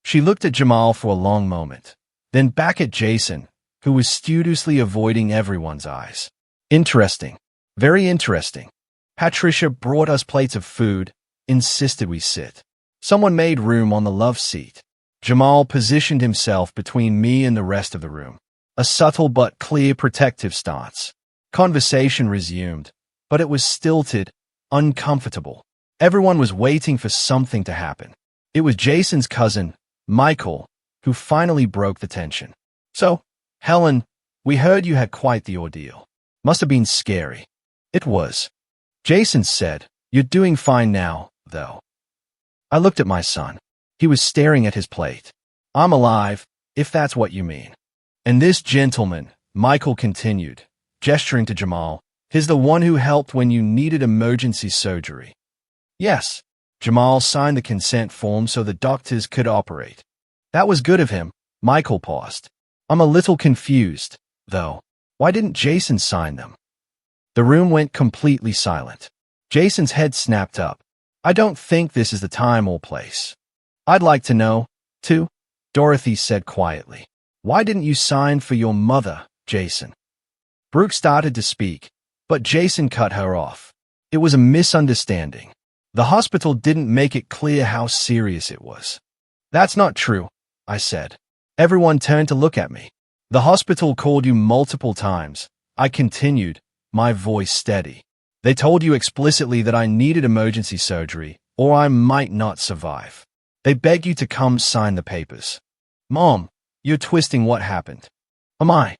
She looked at Jamal for a long moment, then back at Jason, who was studiously avoiding everyone's eyes. Interesting. Very interesting. Patricia brought us plates of food, insisted we sit. Someone made room on the love seat. Jamal positioned himself between me and the rest of the room. A subtle but clear protective stance. Conversation resumed, but it was stilted, uncomfortable. Everyone was waiting for something to happen. It was Jason's cousin, Michael, who finally broke the tension. So, Helen, we heard you had quite the ordeal. Must have been scary. It was. Jason said, "You're doing fine now, though." I looked at my son. He was staring at his plate. "I'm alive, if that's what you mean." "And this gentleman," Michael continued, gesturing to Jamal, "is the one who helped when you needed emergency surgery." "Yes." Jamal signed the consent form so the doctors could operate. "That was good of him." Michael paused. "I'm a little confused, though. Why didn't Jason sign them?" The room went completely silent. Jason's head snapped up. "I don't think this is the time or place." "I'd like to know, too," Dorothy said quietly. "Why didn't you sign for your mother, Jason?" Brooke started to speak, but Jason cut her off. It was a misunderstanding. The hospital didn't make it clear how serious it was. "That's not true," I said. Everyone turned to look at me. "The hospital called you multiple times," I continued, my voice steady. "They told you explicitly that I needed emergency surgery, or I might not survive. They begged you to come sign the papers." "Mom, you're twisting what happened." "Am I?"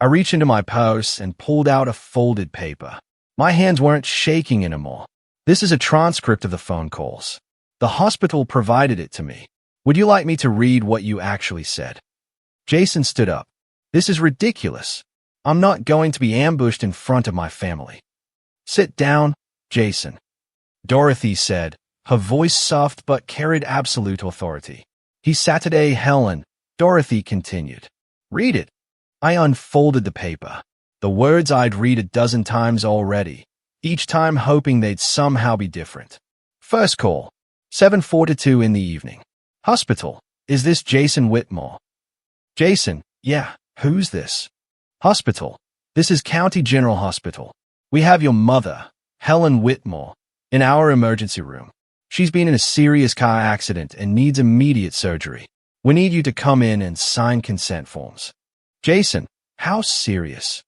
I reached into my purse and pulled out a folded paper. My hands weren't shaking anymore. "This is a transcript of the phone calls. The hospital provided it to me. Would you like me to read what you actually said?" Jason stood up. "This is ridiculous. I'm not going to be ambushed in front of my family." "Sit down, Jason," Dorothy said, her voice soft but carried absolute authority. "He Saturday, Helen," Dorothy continued. "Read it." I unfolded the paper. The words I'd read a dozen times already, each time hoping they'd somehow be different. First call, 7:42 in the evening. Hospital, is this Jason Whitmore? Jason, yeah, who's this? Hospital, this is County General Hospital. We have your mother, Helen Whitmore, in our emergency room. She's been in a serious car accident and needs immediate surgery. We need you to come in and sign consent forms. Jason, how serious?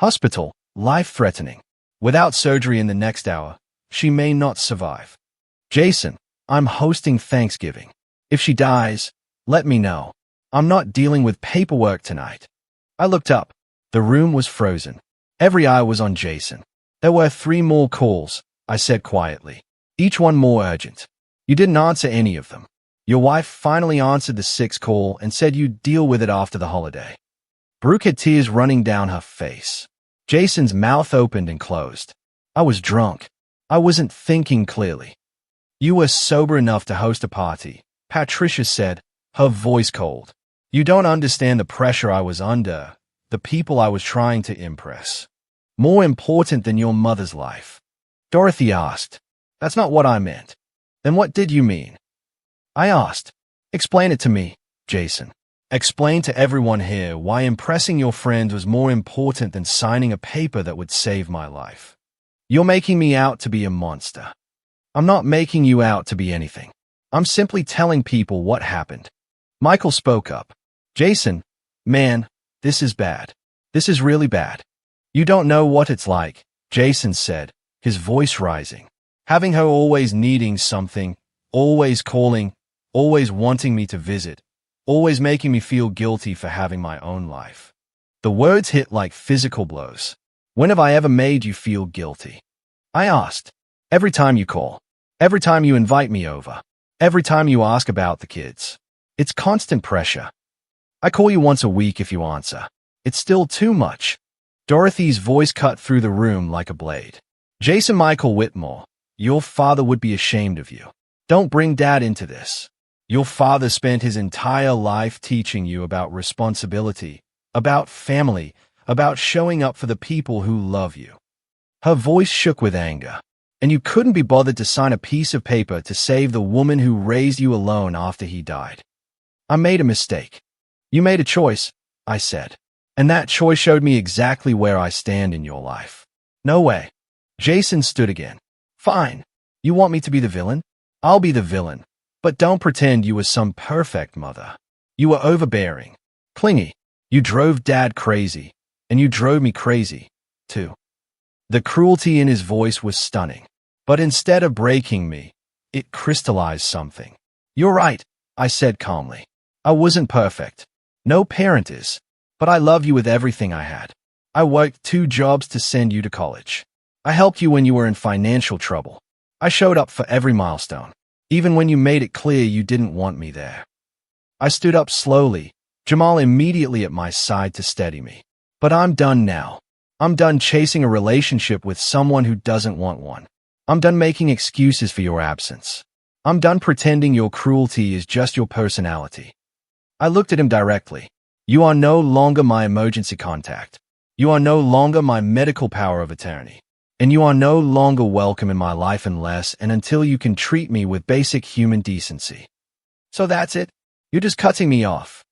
Hospital, life-threatening. Without surgery in the next hour, she may not survive. Jason, I'm hosting Thanksgiving. If she dies, let me know. I'm not dealing with paperwork tonight. I looked up. The room was frozen. Every eye was on Jason. There were 3 more calls, I said quietly. Each one more urgent. You didn't answer any of them. Your wife finally answered the 6th call and said you'd deal with it after the holiday. Brooke had tears running down her face. Jason's mouth opened and closed. I was drunk. I wasn't thinking clearly. You were sober enough to host a party, Patricia said, her voice cold. You don't understand the pressure I was under, the people I was trying to impress. More important than your mother's life. Dorothy asked. That's not what I meant. Then what did you mean? I asked. Explain it to me, Jason. Explain to everyone here why impressing your friends was more important than signing a paper that would save my life. You're making me out to be a monster. I'm not making you out to be anything. I'm simply telling people what happened. Michael spoke up. Jason, man, this is bad. This is really bad. You don't know what it's like, Jason said, his voice rising. Having her always needing something, always calling, always wanting me to visit, always making me feel guilty for having my own life. The words hit like physical blows. When have I ever made you feel guilty? I asked. Every time you call. Every time you invite me over. Every time you ask about the kids. It's constant pressure. I call you once a week if you answer. It's still too much. Dorothy's voice cut through the room like a blade. Jason Michael Whitmore, your father would be ashamed of you. Don't bring Dad into this. Your father spent his entire life teaching you about responsibility, about family, about showing up for the people who love you. Her voice shook with anger. And you couldn't be bothered to sign a piece of paper to save the woman who raised you alone after he died. I made a mistake. You made a choice, I said. And that choice showed me exactly where I stand in your life. No way. Jason stood again. Fine. You want me to be the villain? I'll be the villain. But don't pretend you were some perfect mother. You were overbearing, clingy. You drove Dad crazy, and you drove me crazy, too. The cruelty in his voice was stunning. But instead of breaking me, it crystallized something. You're right, I said calmly. I wasn't perfect. No parent is. But I love you with everything I had. I worked 2 jobs to send you to college. I helped you when you were in financial trouble. I showed up for every milestone, even when you made it clear you didn't want me there. I stood up slowly, Jamal immediately at my side to steady me. But I'm done now. I'm done chasing a relationship with someone who doesn't want one. I'm done making excuses for your absence. I'm done pretending your cruelty is just your personality. I looked at him directly. You are no longer my emergency contact. You are no longer my medical power of attorney. And you are no longer welcome in my life unless and until you can treat me with basic human decency. So that's it? You're just cutting me off.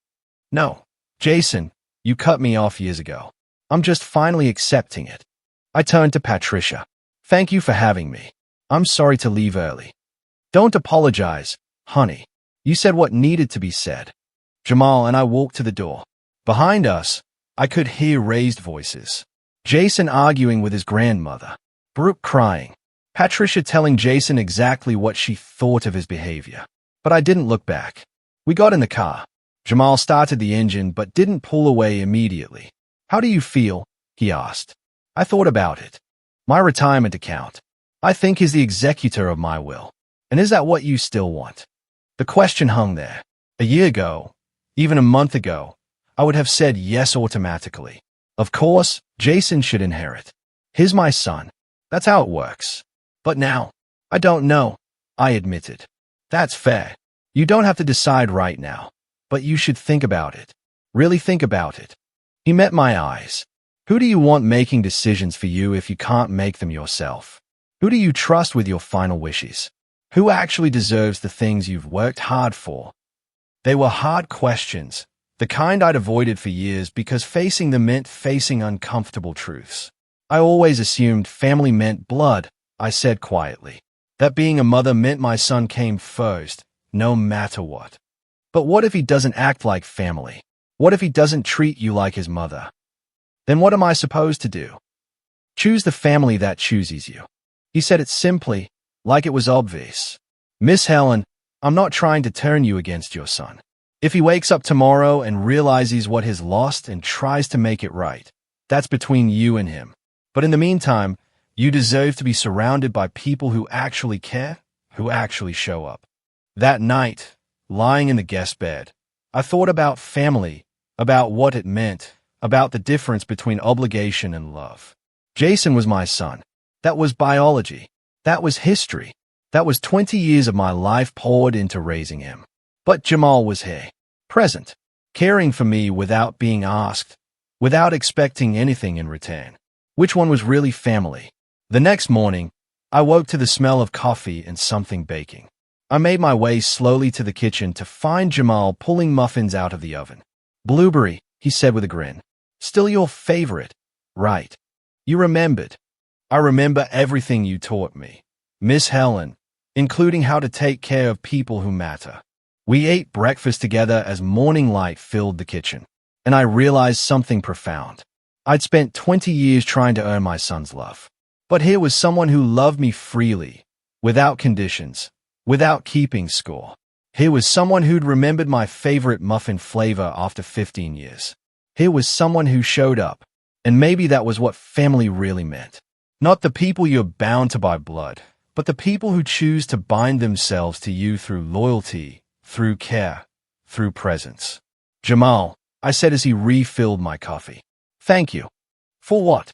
No, Jason, you cut me off years ago. I'm just finally accepting it. I turned to Patricia. Thank you for having me. I'm sorry to leave early. Don't apologize, honey. You said what needed to be said. Jamal and I walked to the door. Behind us, I could hear raised voices. Jason arguing with his grandmother. Brooke crying. Patricia telling Jason exactly what she thought of his behavior. But I didn't look back. We got in the car. Jamal started the engine but didn't pull away immediately. How do you feel? He asked. I thought about it. My retirement account. I think he's the executor of my will. And is that what you still want? The question hung there. A year ago, even a month ago, I would have said yes automatically. Of course, Jason should inherit. He's my son. That's how it works. But now, I don't know, I admitted. That's fair. You don't have to decide right now, but you should think about it. Really think about it. He met my eyes. Who do you want making decisions for you if you can't make them yourself? Who do you trust with your final wishes? Who actually deserves the things you've worked hard for? They were hard questions, the kind I'd avoided for years because facing them meant facing uncomfortable truths. I always assumed family meant blood, I said quietly. That being a mother meant my son came first, no matter what. But what if he doesn't act like family? What if he doesn't treat you like his mother? Then what am I supposed to do? Choose the family that chooses you. He said it simply, like it was obvious. Miss Helen, I'm not trying to turn you against your son. If he wakes up tomorrow and realizes what he's lost and tries to make it right, that's between you and him. But in the meantime, you deserve to be surrounded by people who actually care, who actually show up. That night, lying in the guest bed, I thought about family, about what it meant, about the difference between obligation and love. Jason was my son. That was biology. That was history. That was 20 years of my life poured into raising him. But Jamal was here, present, caring for me without being asked, without expecting anything in return. Which one was really family? The next morning, I woke to the smell of coffee and something baking. I made my way slowly to the kitchen to find Jamal pulling muffins out of the oven. Blueberry, he said with a grin. Still your favorite, right? You remembered. I remember everything you taught me, Miss Helen, including how to take care of people who matter. We ate breakfast together as morning light filled the kitchen, and I realized something profound. I'd spent 20 years trying to earn my son's love. But here was someone who loved me freely, without conditions, without keeping score. Here was someone who'd remembered my favorite muffin flavor after 15 years. Here was someone who showed up, and maybe that was what family really meant. Not the people you're bound to by blood, but the people who choose to bind themselves to you through loyalty, through care, through presence. Jamal, I said as he refilled my coffee. Thank you. For what?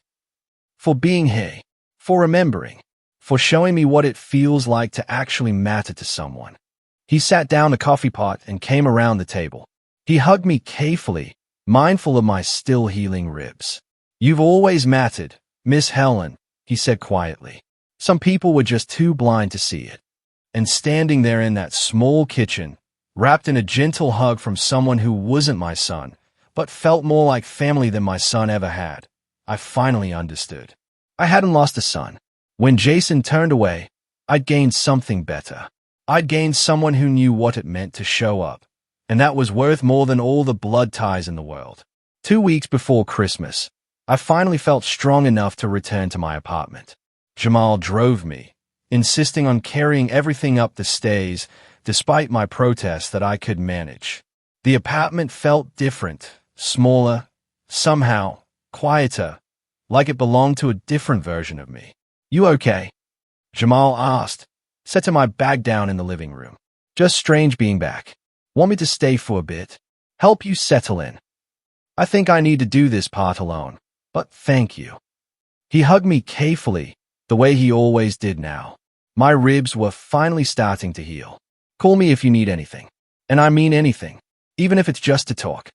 For being here. For remembering. For showing me what it feels like to actually matter to someone. He sat down the coffee pot and came around the table. He hugged me carefully, mindful of my still healing ribs. You've always mattered, Miss Helen, he said quietly. Some people were just too blind to see it. And standing there in that small kitchen, wrapped in a gentle hug from someone who wasn't my son, but felt more like family than my son ever had. I finally understood. I hadn't lost a son. When Jason turned away, I'd gained something better. I'd gained someone who knew what it meant to show up, and that was worth more than all the blood ties in the world. 2 weeks before Christmas, I finally felt strong enough to return to my apartment. Jamal drove me, insisting on carrying everything up the stairs, despite my protests that I could manage. The apartment felt different, smaller, somehow quieter, like it belonged to a different version of me. "You okay?" Jamal asked, setting my bag down in the living room. "Just strange being back. Want me to stay for a bit? Help you settle in? I think I need to do this part alone, but thank you." He hugged me carefully, the way he always did now. My ribs were finally starting to heal. "Call me if you need anything. And I mean anything, even if it's just to talk."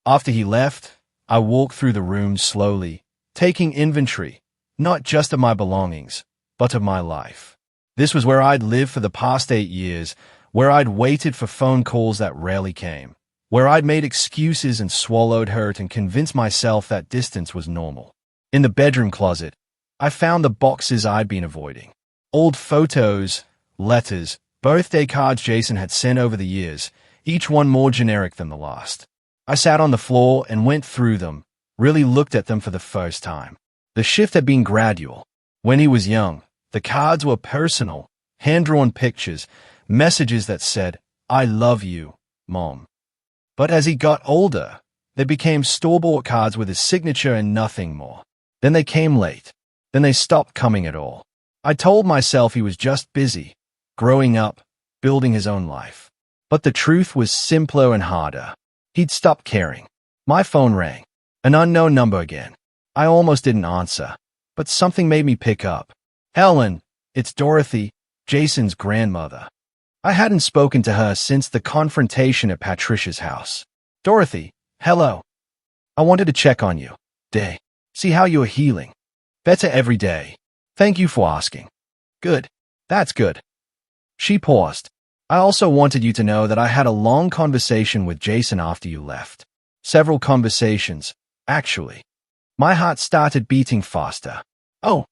After he left, I walked through the room slowly, taking inventory, not just of my belongings, but of my life. This was where I'd lived for the past 8 years, where I'd waited for phone calls that rarely came, where I'd made excuses and swallowed hurt and convinced myself that distance was normal. In the bedroom closet, I found the boxes I'd been avoiding. Old photos, letters, birthday cards Jason had sent over the years, each one more generic than the last. I sat on the floor and went through them, really looked at them for the first time. The shift had been gradual. When he was young, the cards were personal, hand-drawn pictures, messages that said, "I love you, Mom." But as he got older, they became store-bought cards with his signature and nothing more. Then they came late. Then they stopped coming at all. I told myself he was just busy, growing up, building his own life. But the truth was simpler and harder. He'd stopped caring. My phone rang. An unknown number again. I almost didn't answer, but something made me pick up. "Helen, it's Dorothy, Jason's grandmother." I hadn't spoken to her since the confrontation at Patricia's house. "Dorothy, hello. I wanted to check on you. See how you're healing." "Better every day. Thank you for asking." "Good. That's good." She paused. "I also wanted you to know that I had a long conversation with Jason after you left. Several conversations, actually." My heart started beating faster. "Oh."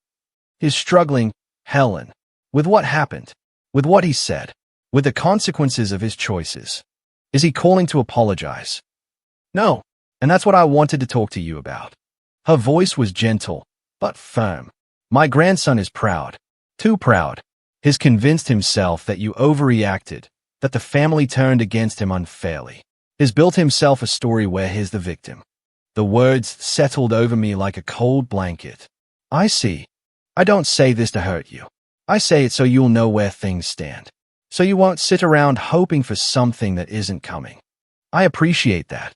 He's struggling, Helen. With what happened? With what he said? With the consequences of his choices? Is he calling to apologize? "No. And that's what I wanted to talk to you about." Her voice was gentle, but firm. "My grandson is proud. Too proud. He's convinced himself that you overreacted, that the family turned against him unfairly. He's built himself a story where he's the victim." The words settled over me like a cold blanket. "I see. I don't say this to hurt you. I say it so you'll know where things stand. So you won't sit around hoping for something that isn't coming. I appreciate that.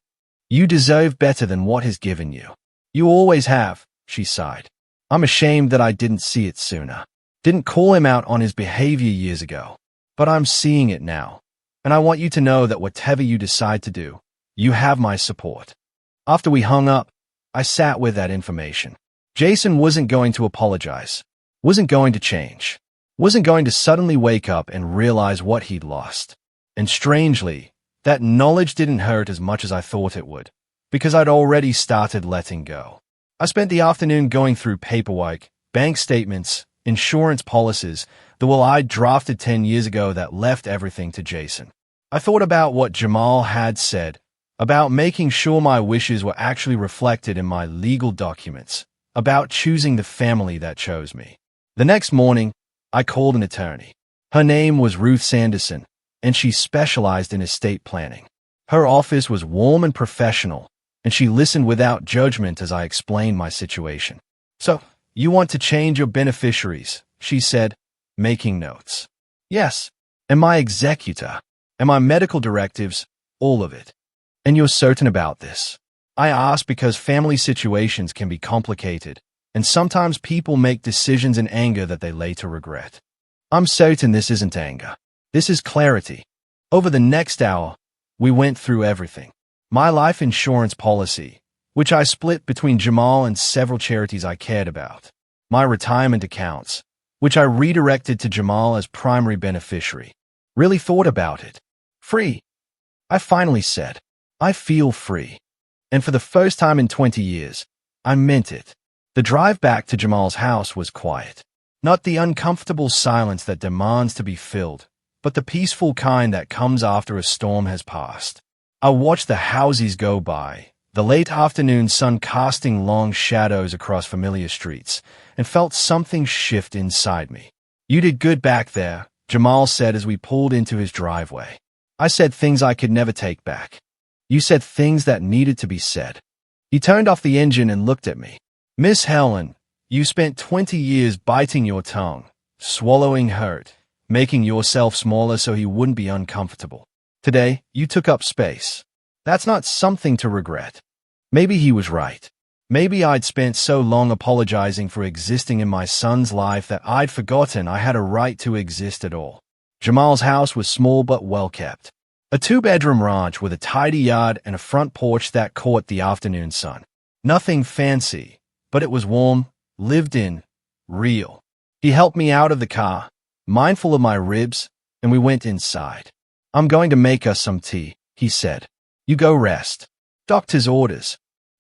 You deserve better than what he's given you. You always have," she sighed. "I'm ashamed that I didn't see it sooner. Didn't call him out on his behavior years ago. But I'm seeing it now. And I want you to know that whatever you decide to do, you have my support." After we hung up, I sat with that information. Jason wasn't going to apologize. Wasn't going to change. Wasn't going to suddenly wake up and realize what he'd lost. And strangely, that knowledge didn't hurt as much as I thought it would, because I'd already started letting go. I spent the afternoon going through paperwork, bank statements, insurance policies, the will I'd drafted 10 years ago that left everything to Jason. I thought about what Jamal had said, about making sure my wishes were actually reflected in my legal documents, about choosing the family that chose me. The next morning, I called an attorney. Her name was Ruth Sanderson, and she specialized in estate planning. Her office was warm and professional, and she listened without judgment as I explained my situation. "So, you want to change your beneficiaries," she said, making notes. "Yes, and my executor, and my medical directives, all of it." "And you're certain about this?" I asked because family situations can be complicated, and sometimes people make decisions in anger that they later regret. "I'm certain this isn't anger. This is clarity." Over the next hour, we went through everything. My life insurance policy, which I split between Jamal and several charities I cared about. My retirement accounts, which I redirected to Jamal as primary beneficiary. Really thought about it. Free. I finally said, I feel free. And for the first time in 20 years, I meant it. The drive back to Jamal's house was quiet. Not the uncomfortable silence that demands to be filled, but the peaceful kind that comes after a storm has passed. I watched the houses go by, the late afternoon sun casting long shadows across familiar streets, and felt something shift inside me. You did good back there, Jamal said as we pulled into his driveway. I said things I could never take back. You said things that needed to be said. He turned off the engine and looked at me. Miss Helen, you spent 20 years biting your tongue, swallowing hurt, making yourself smaller so he wouldn't be uncomfortable. Today, you took up space. That's not something to regret. Maybe he was right. Maybe I'd spent so long apologizing for existing in my son's life that I'd forgotten I had a right to exist at all. Jamal's house was small but well-kept. A two-bedroom ranch with a tidy yard and a front porch that caught the afternoon sun. Nothing fancy, but it was warm, lived in, real. He helped me out of the car, mindful of my ribs, and we went inside. I'm going to make us some tea, he said. You go rest. Doctor's orders.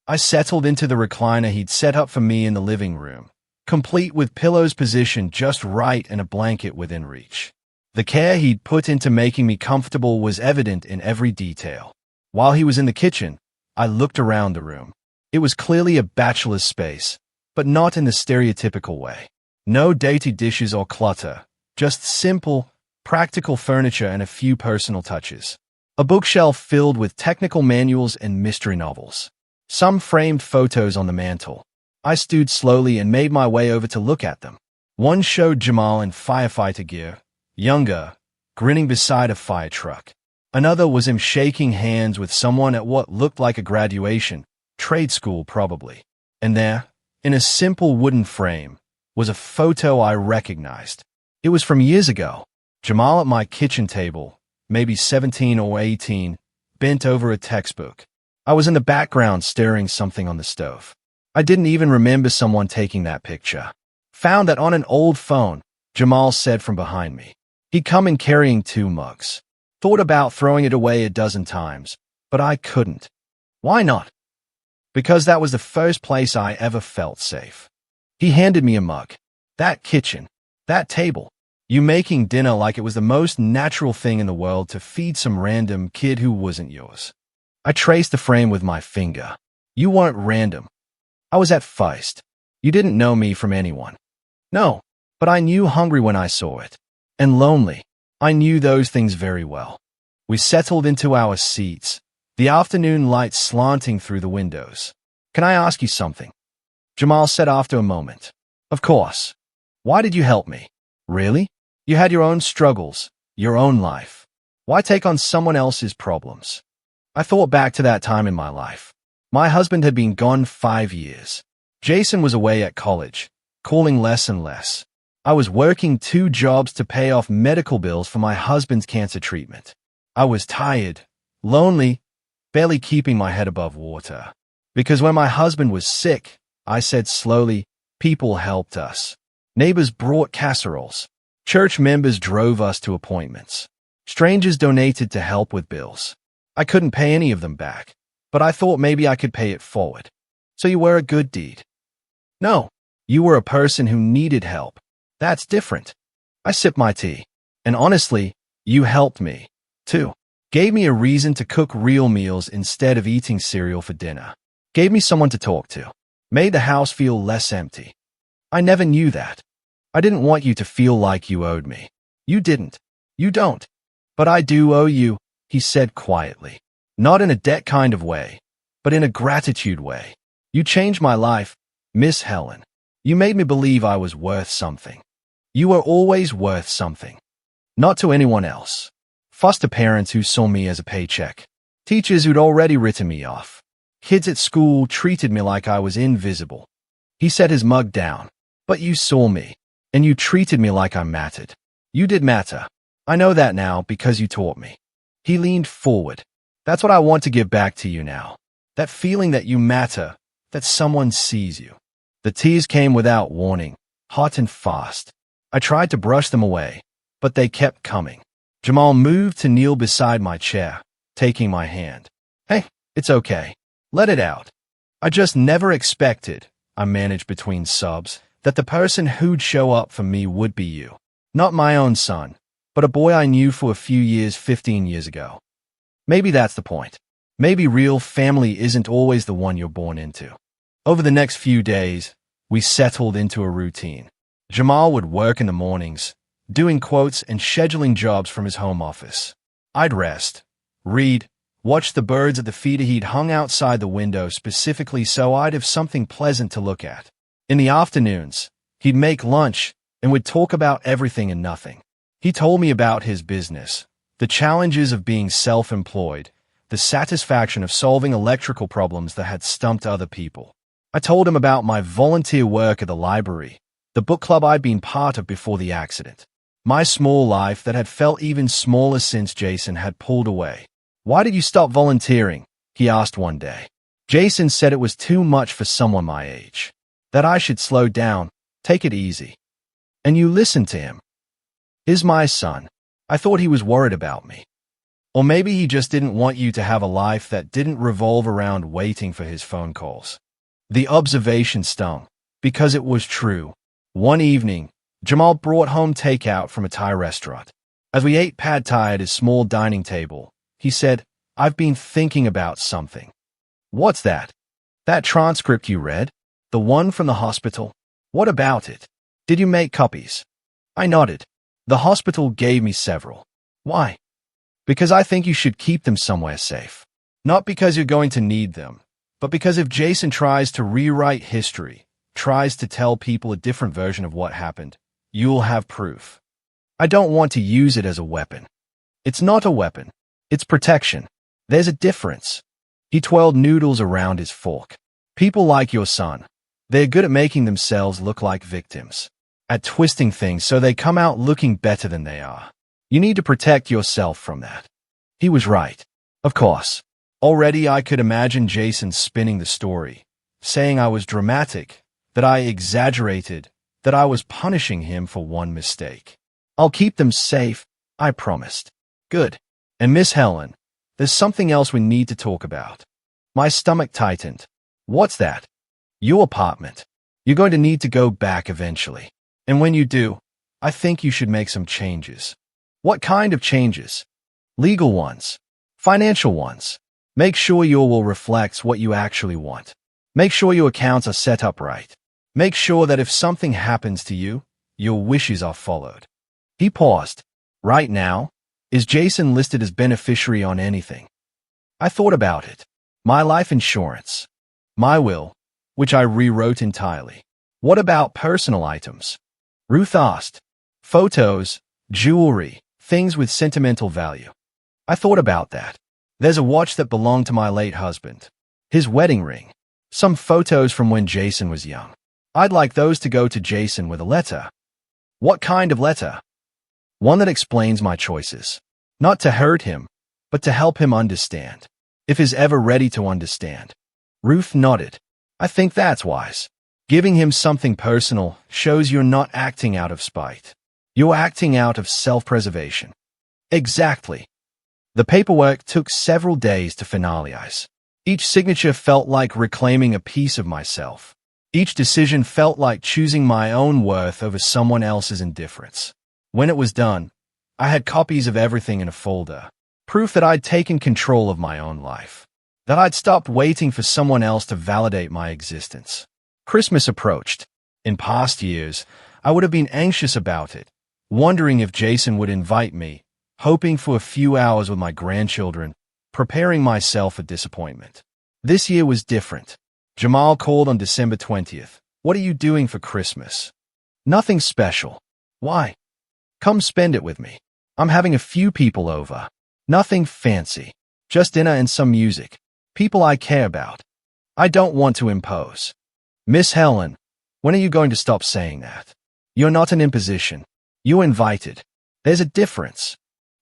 I settled into the recliner he'd set up for me in the living room, complete with pillows positioned just right and a blanket within reach. The care he'd put into making me comfortable was evident in every detail. While he was in the kitchen, I looked around the room. It was clearly a bachelor's space, but not in the stereotypical way. No dainty dishes or clutter, just simple, practical furniture and a few personal touches. A bookshelf filled with technical manuals and mystery novels. Some framed photos on the mantel. I stood slowly and made my way over to look at them. One showed Jamal in firefighter gear, younger, grinning beside a fire truck. Another was him shaking hands with someone at what looked like a graduation, trade school probably. And there, in a simple wooden frame, was a photo I recognized. It was from years ago. Jamal at my kitchen table, maybe 17 or 18, bent over a textbook. I was in the background stirring something on the stove. I didn't even remember someone taking that picture. Found that on an old phone, Jamal said from behind me. He'd come in carrying 2 mugs. Thought about throwing it away a dozen times, but I couldn't. Why not? Because that was the first place I ever felt safe. He handed me a mug. That kitchen. That table. You making dinner like it was the most natural thing in the world to feed some random kid who wasn't yours. I traced the frame with my finger. You weren't random. I was at Feist. You didn't know me from anyone. No, but I knew hungry when I saw it. And lonely. I knew those things very well. We settled into our seats, the afternoon light slanting through the windows. Can I ask you something? Jamal said after a moment. Of course. Why did you help me? Really? You had your own struggles, your own life. Why take on someone else's problems? I thought back to that time in my life. My husband had been gone 5 years. Jason was away at college, calling less and less. I was working 2 jobs to pay off medical bills for my husband's cancer treatment. I was tired, lonely, barely keeping my head above water. Because when my husband was sick, I said slowly, people helped us. Neighbors brought casseroles. Church members drove us to appointments. Strangers donated to help with bills. I couldn't pay any of them back, but I thought maybe I could pay it forward. So you were a good deed. No, you were a person who needed help. That's different. I sipped my tea. And honestly, you helped me, too. Gave me a reason to cook real meals instead of eating cereal for dinner. Gave me someone to talk to. Made the house feel less empty. I never knew that. I didn't want you to feel like you owed me. You didn't. You don't. But I do owe you, he said quietly. Not in a debt kind of way, but in a gratitude way. You changed my life, Miss Helen. You made me believe I was worth something. You were always worth something. Not to anyone else. Foster parents who saw me as a paycheck. Teachers who'd already written me off. Kids at school treated me like I was invisible. He set his mug down. But you saw me, and you treated me like I mattered. You did matter. I know that now because you taught me. He leaned forward. That's what I want to give back to you now. That feeling that you matter, that someone sees you. The tears came without warning, hot and fast. I tried to brush them away, but they kept coming. Jamal moved to kneel beside my chair, taking my hand. Hey, it's okay. Let it out. I just never expected, I managed between sobs, that the person who'd show up for me would be you. Not my own son, but a boy I knew for a few years 15 years ago. Maybe that's the point. Maybe real family isn't always the one you're born into. Over the next few days, we settled into a routine. Jamal would work in the mornings, doing quotes and scheduling jobs from his home office. I'd rest, read, watch the birds at the feeder he'd hung outside the window specifically so I'd have something pleasant to look at. In the afternoons, he'd make lunch and would talk about everything and nothing. He told me about his business, the challenges of being self-employed, the satisfaction of solving electrical problems that had stumped other people. I told him about my volunteer work at the library, the book club I'd been part of before the accident. My small life that had felt even smaller since Jason had pulled away. "Why did you stop volunteering?" he asked one day. Jason said it was too much for someone my age. That I should slow down, take it easy. And you listened to him. He's my son. I thought he was worried about me. Or maybe he just didn't want you to have a life that didn't revolve around waiting for his phone calls. The observation stung, because it was true. One evening, Jamal brought home takeout from a Thai restaurant. As we ate pad thai at his small dining table, he said, "I've been thinking about something." "What's that?" "That transcript you read? The one from the hospital? What about it? Did you make copies?" I nodded. "The hospital gave me several." "Why?" "Because I think you should keep them somewhere safe. Not because you're going to need them, but because if Jason tries to rewrite history, tries to tell people a different version of what happened, you'll have proof. I don't want to use it as a weapon." "It's not a weapon. It's protection. There's a difference." He twirled noodles around his fork. "People like your son, they're good at making themselves look like victims, at twisting things so they come out looking better than they are. You need to protect yourself from that." He was right. Of course. Already I could imagine Jason spinning the story, saying I was dramatic, that I exaggerated, that I was punishing him for one mistake. "I'll keep them safe," I promised. "Good. And Miss Helen, there's something else we need to talk about." My stomach tightened. "What's that?" "Your apartment. You're going to need to go back eventually. And when you do, I think you should make some changes." "What kind of changes?" "Legal ones. Financial ones. Make sure your will reflects what you actually want. Make sure your accounts are set up right. Make sure that if something happens to you, your wishes are followed." He paused. "Right now, is Jason listed as beneficiary on anything?" I thought about it. My life insurance. My will, which I rewrote entirely. "What about personal items?" Ruth asked. "Photos, jewelry, things with sentimental value." I thought about that. There's a watch that belonged to my late husband. His wedding ring. Some photos from when Jason was young. I'd like those to go to Jason with a letter. "What kind of letter?" "One that explains my choices. Not to hurt him, but to help him understand. If he's ever ready to understand." Ruth nodded. "I think that's wise. Giving him something personal shows you're not acting out of spite. You're acting out of self-preservation." Exactly. The paperwork took several days to finalize. Each signature felt like reclaiming a piece of myself. Each decision felt like choosing my own worth over someone else's indifference. When it was done, I had copies of everything in a folder. Proof that I'd taken control of my own life. That I'd stopped waiting for someone else to validate my existence. Christmas approached. In past years, I would have been anxious about it, wondering if Jason would invite me, hoping for a few hours with my grandchildren, preparing myself for disappointment. This year was different. Jamal called on December 20th. "What are you doing for Christmas?" "Nothing special." "Why?" "Come spend it with me. I'm having a few people over. Nothing fancy. Just dinner and some music. People I care about. I don't want to impose." "Miss Helen, when are you going to stop saying that? You're not an imposition. You're invited. There's a difference."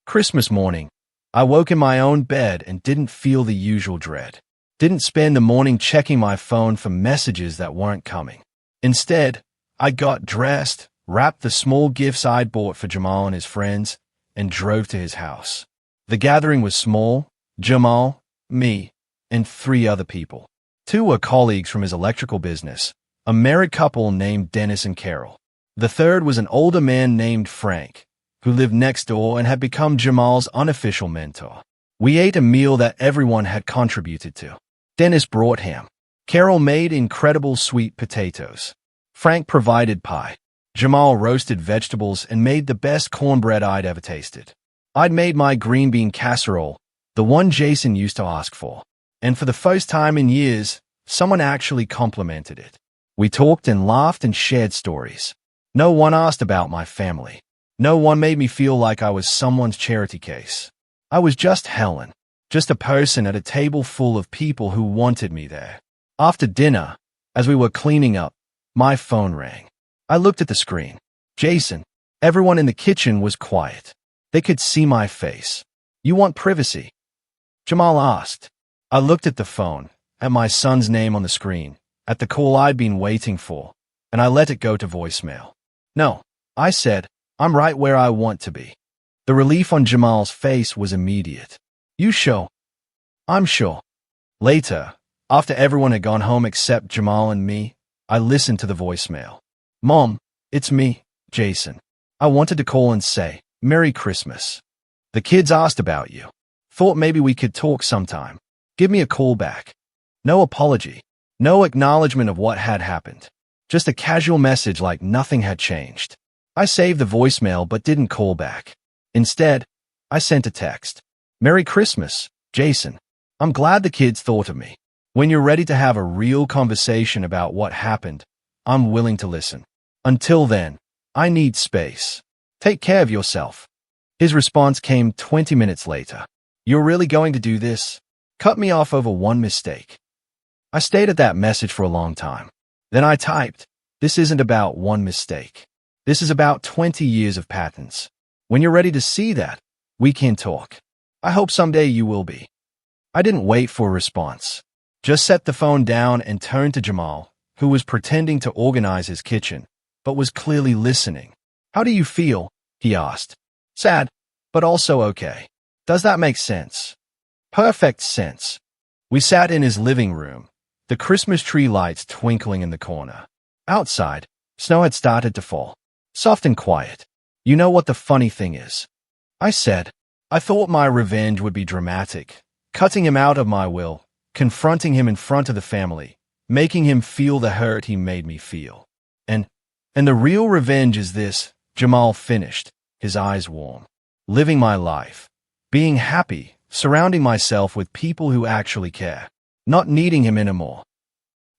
Christmas morning, I woke in my own bed and didn't feel the usual dread. Didn't spend the morning checking my phone for messages that weren't coming. Instead, I got dressed, wrapped the small gifts I'd bought for Jamal and his friends, and drove to his house. The gathering was small, Jamal, me, and 3 other people. 2 were colleagues from his electrical business, a married couple named Dennis and Carol. The third was an older man named Frank, who lived next door and had become Jamal's unofficial mentor. We ate a meal that everyone had contributed to. Dennis brought ham. Carol made incredible sweet potatoes. Frank provided pie. Jamal roasted vegetables and made the best cornbread I'd ever tasted. I'd made my green bean casserole, the one Jason used to ask for. And for the first time in years, someone actually complimented it. We talked and laughed and shared stories. No one asked about my family. No one made me feel like I was someone's charity case. I was just Helen, just a person at a table full of people who wanted me there. After dinner, as we were cleaning up, my phone rang. I looked at the screen. Jason. Everyone in the kitchen was quiet. They could see my face. "You want privacy?" Jamal asked. I looked at the phone, at my son's name on the screen, at the call I'd been waiting for, and I let it go to voicemail. "No," I said, "I'm right where I want to be." The relief on Jamal's face was immediate. "You sure?" "I'm sure." Later, after everyone had gone home except Jamal and me, I listened to the voicemail. "Mom, it's me, Jason. I wanted to call and say, Merry Christmas. The kids asked about you. Thought maybe we could talk sometime. Give me a call back." No apology. No acknowledgement of what had happened. Just a casual message like nothing had changed. I saved the voicemail but didn't call back. Instead, I sent a text. "Merry Christmas, Jason. I'm glad the kids thought of me. When you're ready to have a real conversation about what happened, I'm willing to listen. Until then, I need space. Take care of yourself." His response came 20 minutes later. "You're really going to do this? Cut me off over one mistake?" I stayed at that message for a long time. Then I typed, "This isn't about one mistake. This is about 20 years of patterns. When you're ready to see that, we can talk. I hope someday you will be." I didn't wait for a response. Just set the phone down and turned to Jamal, who was pretending to organize his kitchen, but was clearly listening. "How do you feel?" he asked. "Sad, but also okay. Does that make sense?" Perfect sense. We sat in his living room, the Christmas tree lights twinkling in the corner. Outside, snow had started to fall, soft and quiet. "You know what the funny thing is?" I said. "I thought my revenge would be dramatic, cutting him out of my will, confronting him in front of the family, making him feel the hurt he made me feel. And the real revenge is this," Jamal finished, his eyes warm. "Living my life, being happy, surrounding myself with people who actually care, not needing him anymore."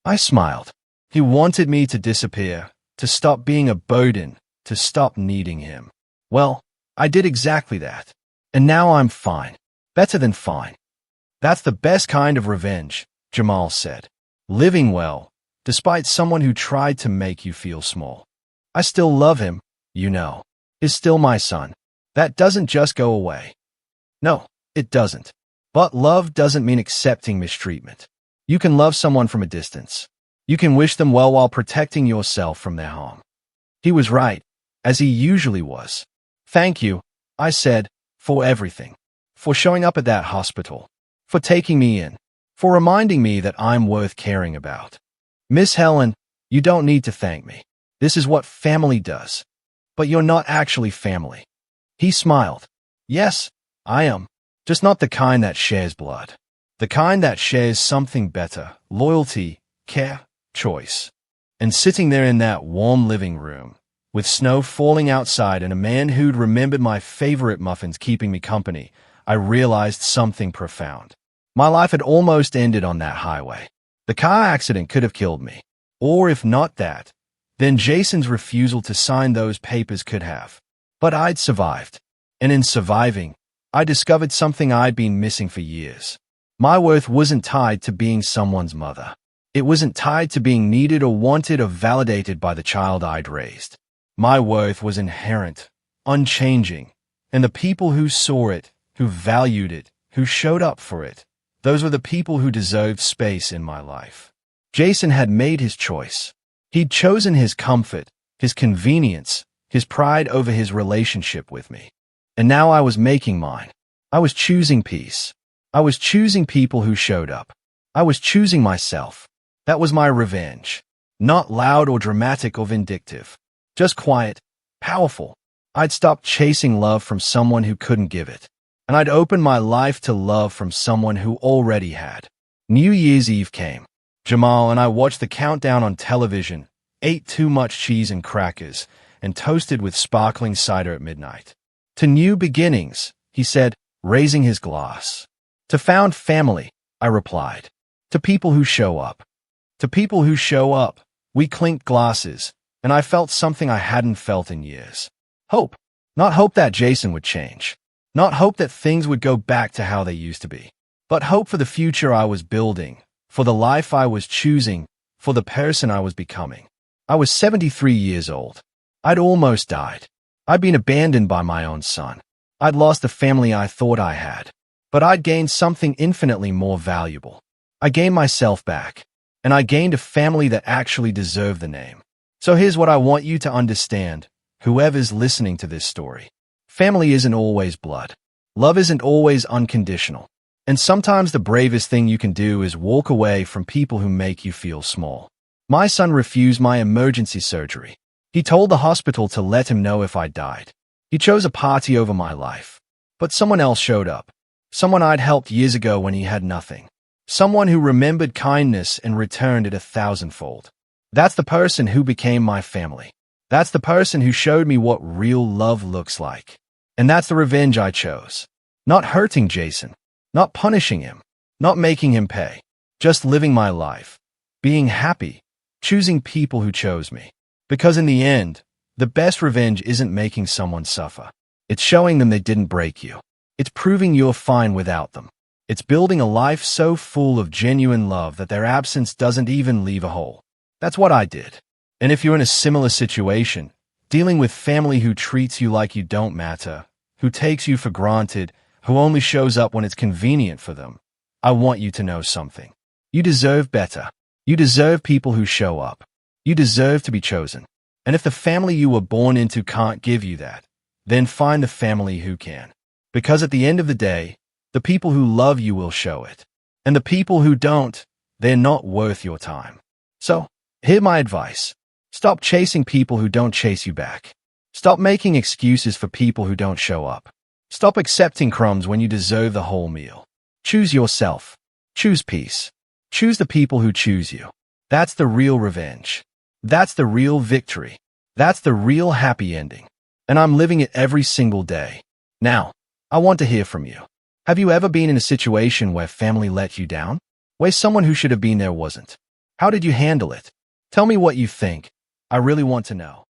I smiled. He wanted me to disappear, to stop being a burden, to stop needing him. Well, I did exactly that. And now I'm fine. Better than fine. "That's the best kind of revenge," Jamal said. "Living well, despite someone who tried to make you feel small. I still love him, you know. He's still my son. That doesn't just go away." No, it doesn't. But love doesn't mean accepting mistreatment. You can love someone from a distance. You can wish them well while protecting yourself from their harm. He was right, as he usually was. "Thank you," I said, "for everything. For showing up at that hospital. For taking me in. For reminding me that I'm worth caring about. Miss Helen, you don't need to thank me. This is what family does. But you're not actually family." He smiled. "Yes, I am. Just not the kind that shares blood. The kind that shares something better, loyalty, care, choice." And sitting there in that warm living room, with snow falling outside and a man who'd remembered my favorite muffins keeping me company, I realized something profound. My life had almost ended on that highway. The car accident could have killed me. Or if not that, then Jason's refusal to sign those papers could have. But I'd survived. And in surviving, I discovered something I'd been missing for years. My worth wasn't tied to being someone's mother. It wasn't tied to being needed or wanted or validated by the child I'd raised. My worth was inherent, unchanging, and the people who saw it, who valued it, who showed up for it, those were the people who deserved space in my life. Jason had made his choice. He'd chosen his comfort, his convenience, his pride over his relationship with me. And now I was making mine. I was choosing peace. I was choosing people who showed up. I was choosing myself. That was my revenge. Not loud or dramatic or vindictive. Just quiet, powerful. I'd stopped chasing love from someone who couldn't give it. And I'd opened my life to love from someone who already had. New Year's Eve came. Jamal and I watched the countdown on television, ate too much cheese and crackers, and toasted with sparkling cider at midnight. To new beginnings, he said, raising his glass. To found family, I replied. To people who show up. To people who show up, we clinked glasses, and I felt something I hadn't felt in years. Hope. Not hope that Jason would change. Not hope that things would go back to how they used to be. But hope for the future I was building, for the life I was choosing, for the person I was becoming. I was 73 years old. I'd almost died. I'd been abandoned by my own son. I'd lost the family I thought I had. But I'd gained something infinitely more valuable. I gained myself back. And I gained a family that actually deserved the name. So here's what I want you to understand, whoever's listening to this story. Family isn't always blood. Love isn't always unconditional. And sometimes the bravest thing you can do is walk away from people who make you feel small. My son refused my emergency surgery. He told the hospital to let him know if I died. He chose a party over my life. But someone else showed up. Someone I'd helped years ago when he had nothing. Someone who remembered kindness and returned it 1,000-fold. That's the person who became my family. That's the person who showed me what real love looks like. And that's the revenge I chose. Not hurting Jason. Not punishing him. Not making him pay. Just living my life. Being happy. Choosing people who chose me. Because in the end, the best revenge isn't making someone suffer. It's showing them they didn't break you. It's proving you're fine without them. It's building a life so full of genuine love that their absence doesn't even leave a hole. That's what I did. And if you're in a similar situation, dealing with family who treats you like you don't matter, who takes you for granted, who only shows up when it's convenient for them, I want you to know something. You deserve better. You deserve people who show up. You deserve to be chosen. And if the family you were born into can't give you that, then find the family who can. Because at the end of the day, the people who love you will show it. And the people who don't, they're not worth your time. So, here's my advice. Stop chasing people who don't chase you back. Stop making excuses for people who don't show up. Stop accepting crumbs when you deserve the whole meal. Choose yourself. Choose peace. Choose the people who choose you. That's the real revenge. That's the real victory. That's the real happy ending. And I'm living it every single day. Now, I want to hear from you. Have you ever been in a situation where family let you down? Where someone who should have been there wasn't? How did you handle it? Tell me what you think. I really want to know.